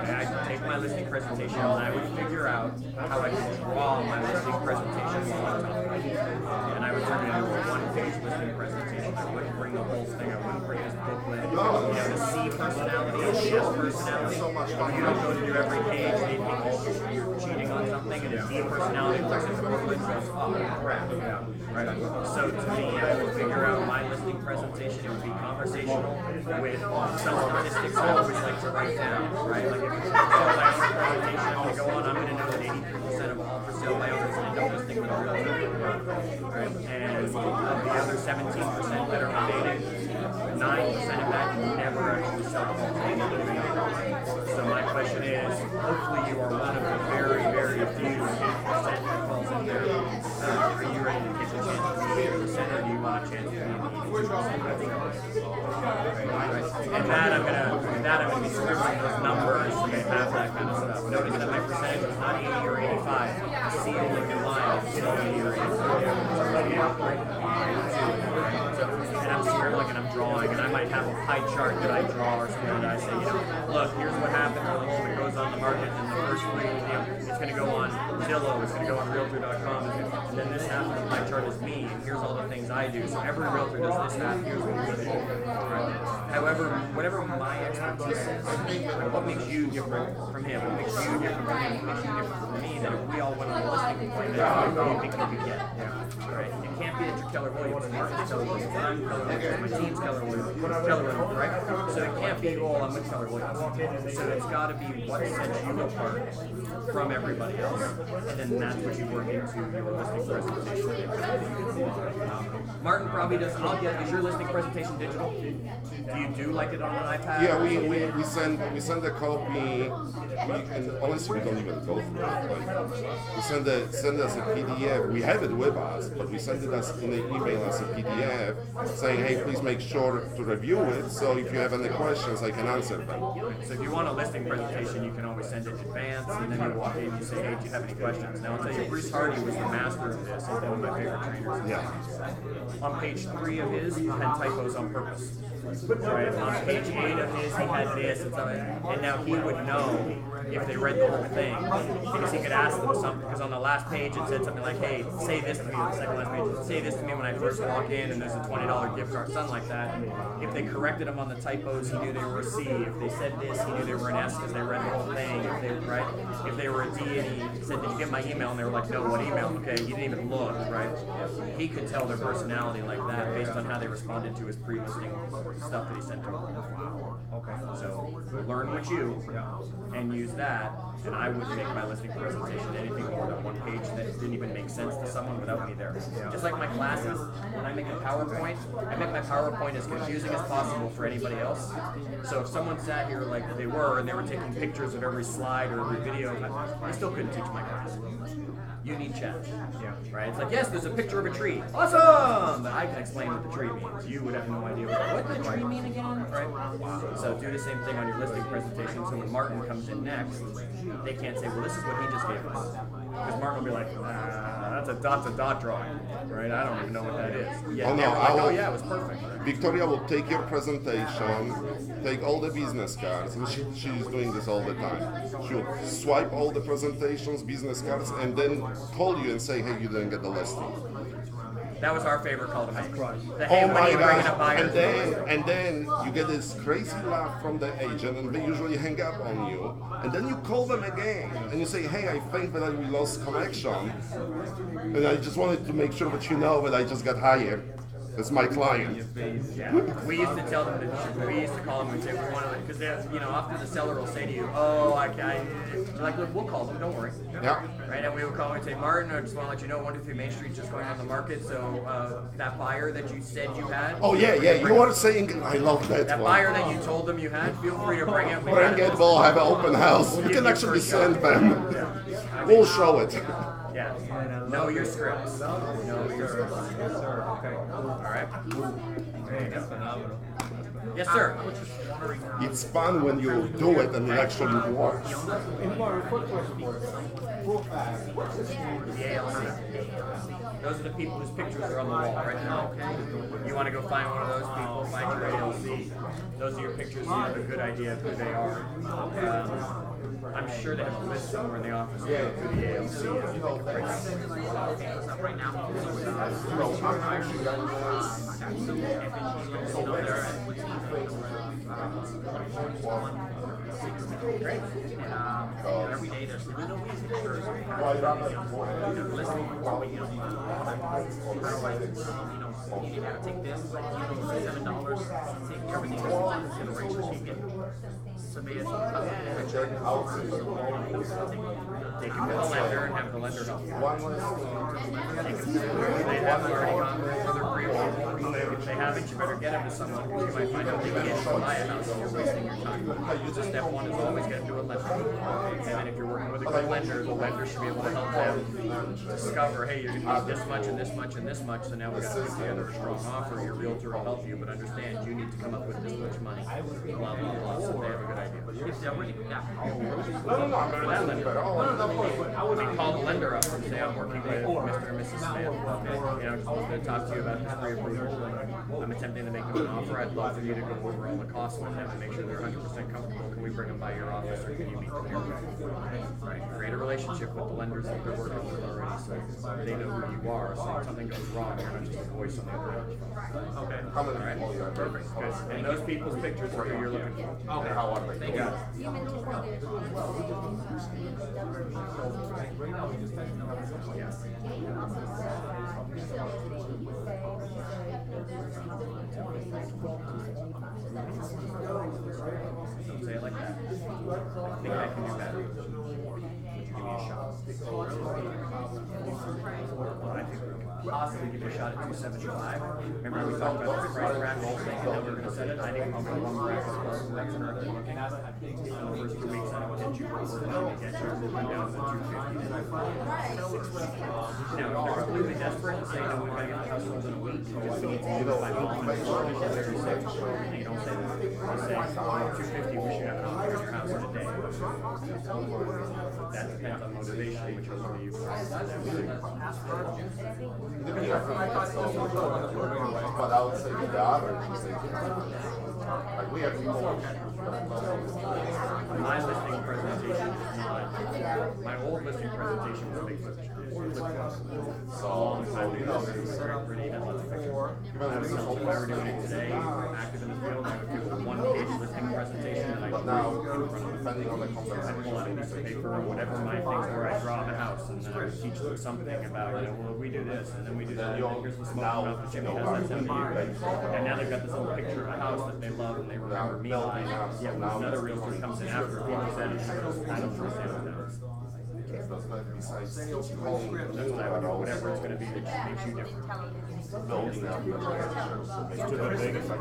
I'd take my listing presentation and I would figure out how I could draw my listing presentation while I'm talking. And I would turn it into a one-page listing presentation. I wouldn't bring the whole thing. I wouldn't bring this booklet. You know, the C personality, the S personality. You don't go to do every page and you think you're cheating on something, and the D personality looks at the booklet and goes, oh crap. Right. So to me, I would figure out my listing presentation. It would be conversational with some statistics I always like to write down. Right. Like if it's a listing presentation, I'm going to go on. I'm going to know that 83% of all for sale by owners end up listing with a realtor. Right. And of the other 17% that are dating, 9% of that never actually sell the home. So my question is, hopefully you are one of the very, very few 8% that falls in there. Are you ready to take a chance to be 8%, or do you want a chance to be 82%? And that I'm gonna be scribbling those numbers, okay, have that kind of stuff. Notice that my percentage is not 80 or 85. See it in your line, it's 80 or 85. And I'm scribbling and I'm drawing, and I might have a pie chart that I draw or something that I say, you know, look, here's what happens when the home goes on the market, and the first week, you know, it's going to go on Zillow, it's going to go on Realtor.com, and then this half of the pie chart is me, and here's all the things I do. So every realtor does this half, here's what you do. Right? However, whatever my expertise is, like what makes you different from him, what makes you different from him, what makes you different from me, that if we all went on a listing appointment, you think we could get. Right? It can't be that you're Keller Williams, Martin's Keller Williams, I'm Keller Williams, my team's Keller Williams, right? So it can't be, oh, I'm with Keller Williams. So it's got to be what sets you apart from everybody else, and then that's what you work into your listing presentation. Martin probably does. Is your listing presentation digital? Do you do like it on an iPad? Yeah, we send a copy, and honestly we don't even go through it. Like, we send us a PDF. We have it with us, but we send it as in an email as a PDF, saying, hey, please make sure to review it. So if you have any questions, I can answer them. So if you want a listing presentation, you can always send it in advance, and then you walk in and you say, hey, do you have any questions? Now I'll tell you, Bruce Hardy was the master of this. He's one of my favorite trainers. Yeah. On page 3 of his, he had typos on purpose. Right? On page 8 of his, he had this and stuff, and now he would know if they read the whole thing, because he could ask them something, because on the last page it said something like, hey, say this to me, on the second last page, say this to me when I first walk in, and there's a $20 gift card, something like that. And if they corrected him on the typos, he knew they were a C. If they said this, he knew they were an S, because they read the whole thing. If they were a D, and he said, did you get my email? And they were like, no, what email? Okay, you didn't even look, right? He could tell their personality like that based on how they responded to his pre-listing stuff that he sent to them. Okay, so learn what you, and use that, and I would make my listing presentation anything more than one page that didn't even make sense to someone without me there. Just like my classes, when I make a PowerPoint, I make my PowerPoint as confusing as possible for anybody else. So if someone sat here like they were, and they were taking pictures of every slide or every video, I still couldn't teach my class. You need chat. Right? It's like, yes, there's a picture of a tree. Awesome! But I can explain what the tree means. You would have no idea what the tree means again, right? So do the same thing on your listing presentation, so when Martin comes in next, they can't say, well, this is what he just gave us. Because Martin will be like, that's a dot drawing, right? I don't even know what that is. Yeah, Oh no, like, I will, oh yeah, it was perfect. Victoria will take your presentation, take all the business cards, and she's doing this all the time. She'll swipe all the presentations, business cards, and then call you and say, hey, you didn't get the listing. That was our favorite call to make. The, Oh hey, when are my you bringing a gosh! buyer? And then you get this crazy laugh from the agent, and they usually hang up on you. And then you call them again, and you say, "Hey, I think that we lost connection, and I just wanted to make sure that you know that I just got hired. It's my client." Yeah. We used to tell them that we used to call them and say we want to, because often the seller will say to you, "Oh, they're like, look, we'll call them, don't worry." Yeah. Right, and we would call and say, "Martin, I just want to let you know, 123 Main Street just going on the market. So that buyer that you said you had." Oh yeah, you are saying, I love that That one. buyer that you told them you had, feel free to bring it. Bring it, we'll have an open house. You can actually send them. We'll show it. Yeah. Know your scripts. Know your scripts. Yes, sir. Okay. All right. There you go. Phenomenal. Yes, sir. It's fun when you do it and it actually works. Those are the people whose pictures are on the wall right now. You want to go find one of those people, find your ALC. Those are your pictures, so you have a good idea of who they are. I'm sure they have a list somewhere in the office of who the ALC is. Right now, Great. every day there's little pictures of listening how do I, you gotta take this, $7, take everything into consideration, so you get submitted. They can go to the lender and have the lender help. They have already gone for their pre-approval. If they haven't, you better get them to someone, because you might find out they can't go buy a house and you're wasting your time. So step one is always get them to a lender. And then if you're working with a good lender, the lender should be able to help them discover, hey, you're going to need this much and this much and this much, so now we've got to put together a strong offer. Your realtor will help you, but understand you need to come up with this much money. Blah, blah, blah, so they have a good idea. If they already got We call the lender up and say, I'm working with Mr. and Mrs. Smith. Just wanted to talk to you about this pre-approval, and I'm attempting to make them an offer. I'd love for you to go over all the costs with them and make sure they're 100% comfortable. Can we bring them by your office, or can you meet them here? Right. Create a relationship with the lenders that they're working with already, so they know who you are. So if something goes wrong, you're not just a voice on the other end. Okay. All right. Perfect. Good. And those people's pictures are who you're looking for. Okay. Thank you. Don't say it like that. I think I can do better. Would you give me a shot? Well, I think we can possibly give you a shot at 275. Remember we talked about the price bracket thing and how we were going to set it? I think I'll go one bracket as well. So that's another thing looking at. In the first 2 weeks, I don't get you over to get you down to 250. Now, if they're completely desperate and say, no, we're going to get the house sold in a week, just we need to do it by month, you don't say that. You say, 250, we should have an offer in your house in a day. That depends on motivation, which is where you But I would say the average is like we have people. My listing presentation is not, my old listing presentation was a big flip chart. So long time ago, it was very pretty, had lots of pictures. That's something why we're doing it today. We're active in the field. I would do a one-page listing presentation that I But now, depending on the I pull out a conversation, piece of paper or whatever my things were, I draw the house, and then I would teach them something about, well, we do this, and then we do that, and then here's the smoke about the chimney house that's 70 years. And now they've got this little picture of a house that they love and they remember me buying. Yet when another realtor comes in after, he said, I don't understand what that is. It's not besides Sales calling script, new, that's but whatever it's gonna be also that makes you different. building up the It's too big, it's like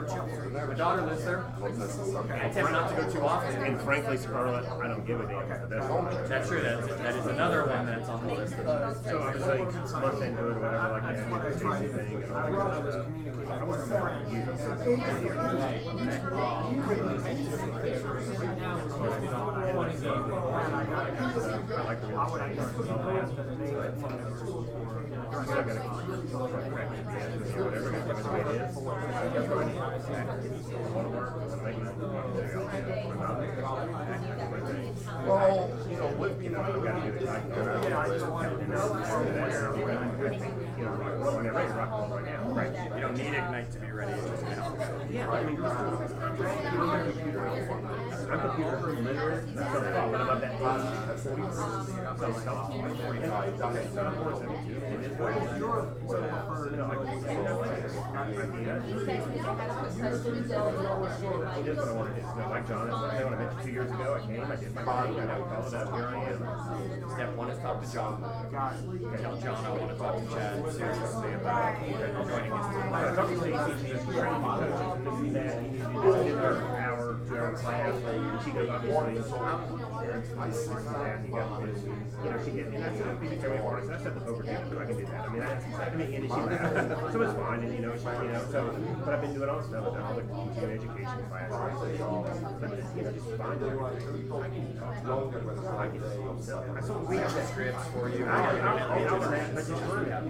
My daughter lives there. I tend not to go too often. And frankly, Scarlett, I don't give a damn. That's true. That is another one that's on the list. So I was like, month into it or whatever, like I did the safety thing and all that kind of stuff. I wasn't there for years. I like the real estate. I gotta whatever, that's the way it is. I want to work, I want to make money. Well, you know, with I've got to do it like when they're ready to rock and roll right now. Right. You don't need Ignite to be ready. Yeah, I mean, I'm computer literate. That's the thought. What about that? So I'm helpful. 45. So I'm 472. And it's what is your preferred, That's what I want to do. Like John, I mentioned 2 years ago, I came, I did my thing, I got called up, here I am. Step one is talk to John. Tell John I want to talk to Chad seriously about joining his team. I talked to Stacey, she's training coaches, and this and that, and you did her hour, 2 hour class, and she goes, obviously, and you got this, she gets, and that's what people tell me for, so that's not the overdue, so I can do that. I mean, and she laughed, so it's fine, and so, but I've been doing all stuff, I've done all the continuing education classes, but just fine. I can talk to them, I can so We have the scripts for you. I'll but just learn that.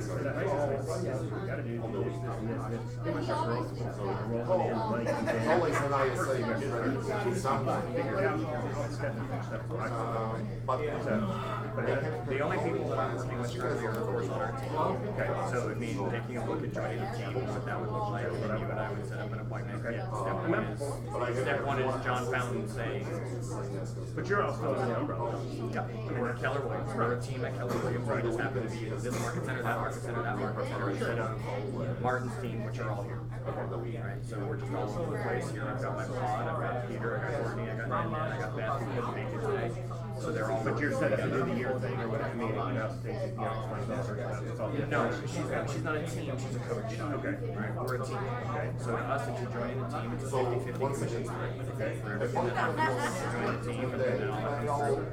So that gotta do this, and this. Pretty much our growth is rolling in, money comes in. Always an ISA measure something. Figure it out, all stuff. But the only people that I'm working with currently are, of course, on our team. Okay, so it means taking a look at joining the team, what that would look like, and then you and I would set up an appointment. Step one is John Fountain saying. But you're also in the umbrella. Yeah, we're Keller Williams. We're a team at Keller Williams. We just happen to be in this market center, that market center, that market center, instead of Martin's team, which are all here. Right, so we're just all over the place here. I've got my pod, I've got Peter, I got Courtney, I got Danielle, I got Beth, who couldn't make it today. So they're all. But you're set up to do the year thing or whatever. I mean, Stacey, No, she's not a team, she's a coach. Okay. Right, we're a team. Okay. So to us, if you're joining the team, it's a 50-50 commission split. Okay. For everything that happens, you join the team, and then all that comes through.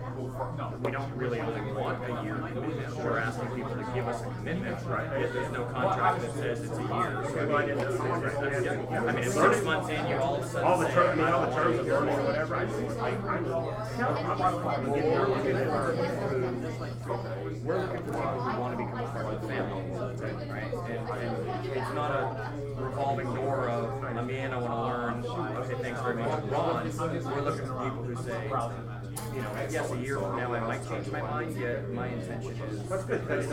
We don't really only want a year commitment. We're asking people to give us a commitment. Right. If there's no contract that says it's a year. So I mean, if 6 months in, you all of a sudden all the terms of learning or whatever. We're looking for people who want to become a part of the family, right? And it's not a revolving door of, I'm in, I want to learn, okay, thanks very much, I'm gone. We're looking for people who say, yes, a year from now I might change my mind, yet my intention is. That's good, because you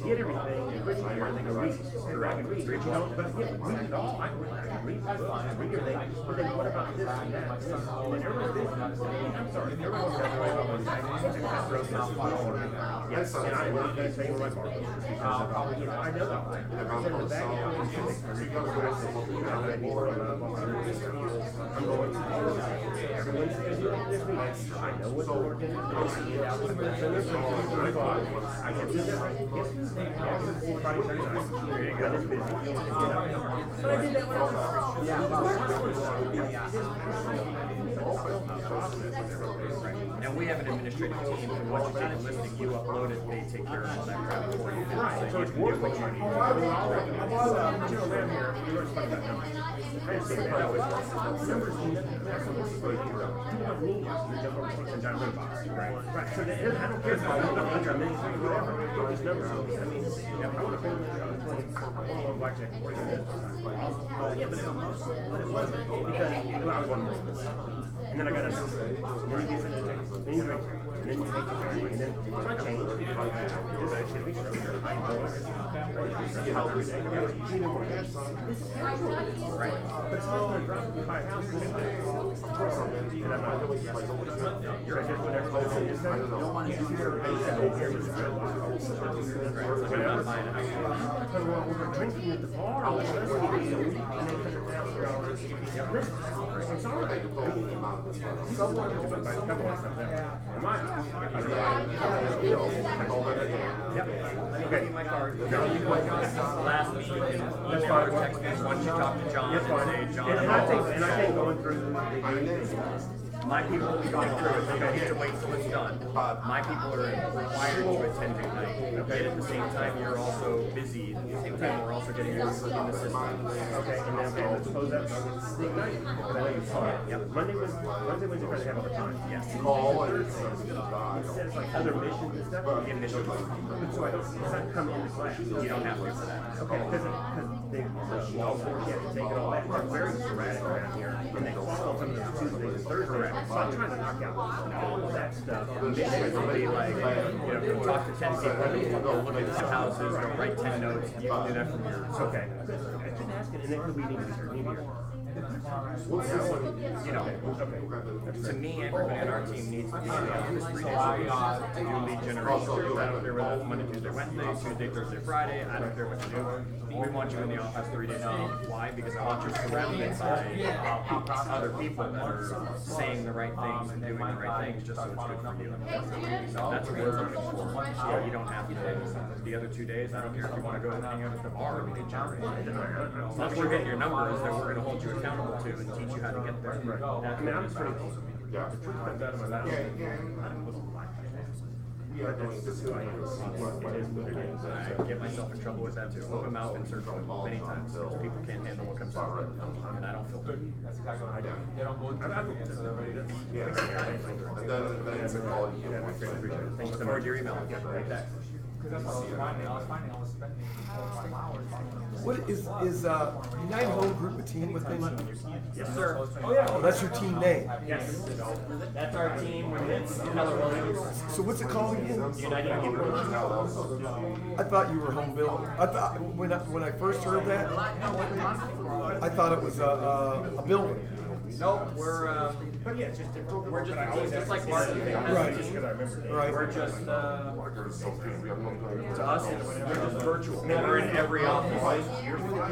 get everything, everything agrees. Correct. But you don't, but read it all. I can read the book, read everything, but then what about this and that? And then everyone's I'm sorry, everyone's got the right yes, and I'm not going to say where my bar is, because I know that. I'm in the back end, I'm going to everyone's I know what the work is. I can do that. Friday, Saturday night. I just busy. But I did that when I was And we have an administrative team, and once you take a listing, you upload it, they take care of all that crap for you. Right, so it's worth what you need. General man here, we were talking about numbers. I understand that. Numbers mean that's what we're supposed to do. You don't need us, you're just going to put in a box. Right. So I don't care if I want $100 million, whatever. These numbers, I mean, I want to pay $1 blackjack. Yeah, but it wasn't. Because I was one more. And then I got a number. And then you get it. Then you drink. And then you take the family. And then so I changed. This should be true. Even more. Right. But it's not going to drop you buy a house. And I'm not going to you're just whatever. I don't know. We're drinking at the bar. And then $100,000. It's all right. Someone. Okay, my card. Last week, each father text me once you talk to John and say, John. And I think going through my people are going through it, they don't get to wait till it's done. My people are required to attend tonight. Yet at the same time, you're also busy. At the same time, we're also getting more work in the system. Okay, and then suppose that's the night. I know you saw it. Yep. Wednesday, Wednesday, Friday, have all the time. Yes. Call and It says like other missions and stuff. You get missions. So I don't, it's not come into class. You don't have to for that. Okay, because they all four kids take it all back. They're very sporadic around here, and they call some of those Tuesdays and Thursdays. So I'm trying to knock out all of that stuff. Missions will be like, go talk to 10 people, go look at the houses, go write 10 notes. You can do that from yours. Okay. I'm just asking, and then could we need to start new year? You know, to me, everybody on our team needs to be in the office 3 days a week to do lead generation. I don't care whether it's Monday, Tuesday, Wednesday, Tuesday, Thursday, Friday. I don't care what you do. We want you in the office 3 days a week. Why? Because I want you surrounded by other people that are saying the right things and doing the right things just so it's good for you. So that's what we're looking for. Yeah, you don't have to. The other 2 days, I don't care if you want to go hang out at the bar and lead generate. As long as you're getting your numbers, then we're going to hold you accountable to and teach you how to get there. I mean, I'm pretty the truth comes out of my mouth. I wasn't like that. But that's just who I am. It is what it is. I get myself in trouble with that too. Open mouth and search many times. People can't handle what comes out. And I don't feel good. That's exactly what I do. They don't go into Yeah. And then it's a call. Thank you so much. Your email. Like that. Because that's what I was finding. I was spending 5 hours. What is United Home Group a team with me? Yes, sir. Oh yeah. Oh, that's your team name. Yes. That's our team. It's Keller Williams. So what's it called again? United Home Group. I thought you were home building. I thought when I first heard that, I thought it was a building. Nope, we're just like marketing. Right. Right. We're just to us, we're just virtual. We're in every office.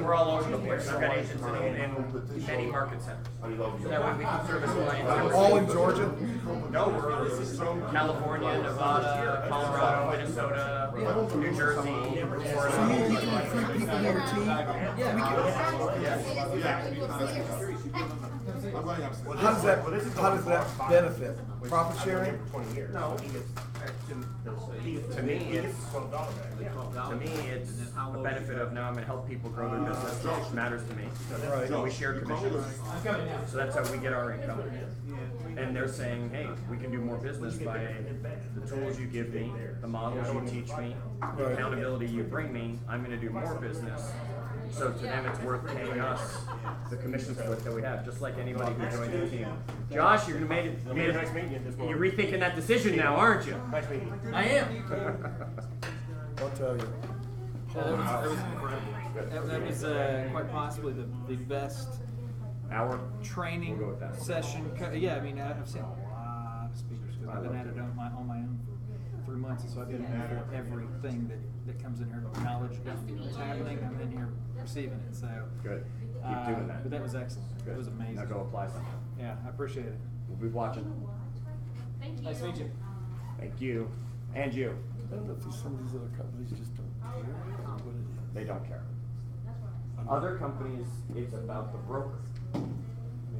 We're all over the place. We've got agents in many market centers. So that way we can service clients. All in Georgia? No, we're California, Nevada, Colorado, Minnesota, New Jersey, Florida. So you can recruit people to your team? How does that benefit? Profit sharing? No. To me, it's a benefit of now I'm going to help people grow their business, which matters to me. Right. So we share commissions. So that's how we get our income. And they're saying, hey, we can do more business by the tools you give me, the models you teach me, the accountability you bring me. I'm going to do more business. So to them, it's worth paying us the commission split that we have, just like anybody who joined the team. Josh, you're you're rethinking that decision now, aren't you? Nice meeting you. I am. I'll tell you. That was incredible. That was quite possibly the best training session. Yeah, I mean, I've seen a lot of speakers because I've been at it on my own for 3 months, and so I've been in for everything that comes in here. Knowledge, what's happening, I'm in here receiving it. So good. Keep doing that. But that was excellent. Good. It was amazing. Now go apply something. Yeah, I appreciate it. We'll be watching. Thank you. Nice to meet you. Thank you. And you. I don't know if some of these other companies just don't care or what it is. They don't care. Other companies, it's about the broker.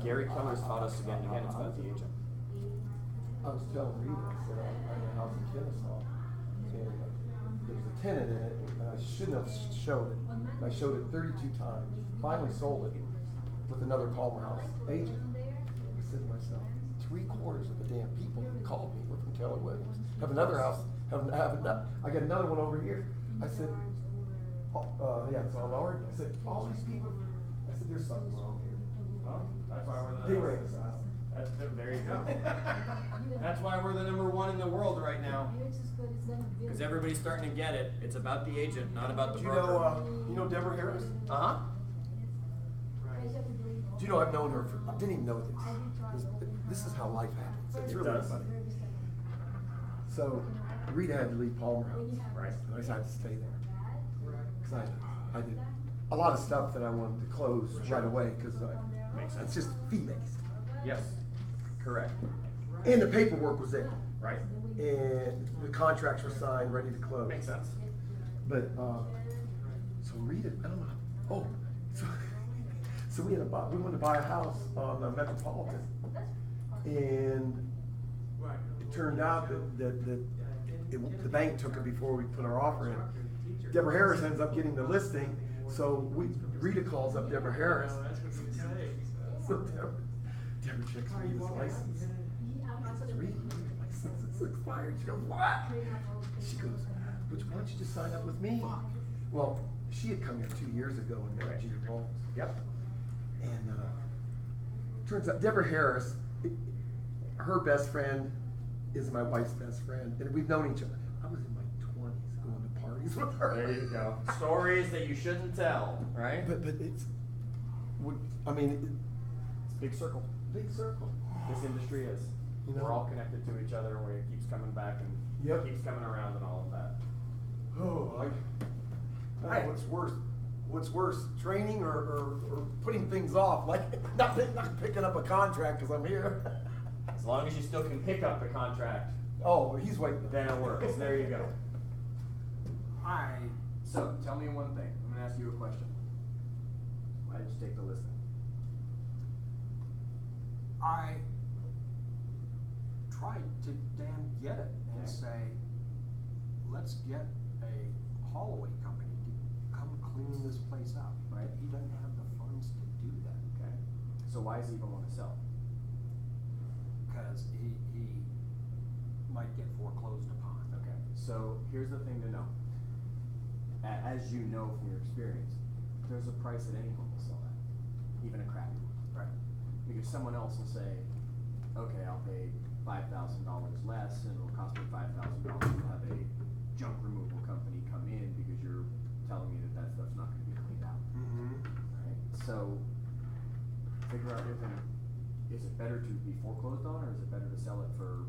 Gary Keller's taught us again and again, it's about the agent. I was telling Rita, I said, I had a house in Kennesaw, and there was a tenant in it, and I shouldn't have showed it. I showed it 32 times, finally sold it with another Palmer House agent. I said to myself, 3/4 of the damn people that called me were from Keller Williams. Have another house, I got another one over here. I said, yeah, it's on Lord. I said, all these people, I said, there's something wrong here. Well, that's why we're They raised us. there you go. That's why we're the #1 in the world right now. Because everybody's starting to get it. It's about the agent, not about the Do broker. you know Deborah Harris? Uh-huh. Do you know I've known her for, I didn't even know this. This is how life happens. It's really funny. So, Rita had to leave Palmer House. Right. And I just had to stay there. Because I did a lot of stuff that I wanted to close right away because it's just fee-based. Yes. Correct. And the paperwork was there. Right. And the contracts were signed, ready to close. Makes sense. But, so read it, I don't know. Oh, so we wanted to buy a house on Metropolitan. And it turned out that the bank took it before we put our offer in. Deborah Harris ends up getting the listing, so Rita calls up Deborah Harris. So Deborah checks Rita's license. I said, Rita, your license is expired. She goes, what? She goes, why don't you just sign up with me? Well, she had come here 2 years ago and met G. Rolls. Yep. And turns out Deborah Harris, her best friend is my wife's best friend, and we've known each other. I was in my 20s going to parties with her. There you go. Stories that you shouldn't tell, right? But it's, I mean, It's a big circle. big circle. This industry is. You know? We're all connected to each other, and it keeps coming back and Yep. keeps coming around and all of that. Oh, I don't know what's worse, training or putting things off, like not picking up a contract because I'm here. As long as you still can pick up the contract, Oh, he's waiting. then it works. There you go. I, So, tell me one thing. I'm gonna ask you a question. Why did you take the listing? I tried to damn get it and Okay. say, let's get a Holloway company to come clean this place up. Right. He doesn't have the funds to do that. Okay. So why does he even want to sell? Because he might get foreclosed upon. Okay. So here's the thing to know. As you know from your experience, there's a price that anyone will sell at, even a crappy one. Right. Because someone else will say, okay, I'll pay $5,000 less, and it'll cost me $5,000 to have a junk removal company come in because you're telling me that stuff's not going to be cleaned out. Right? So figure out is it better to be foreclosed on, or is it better to sell it for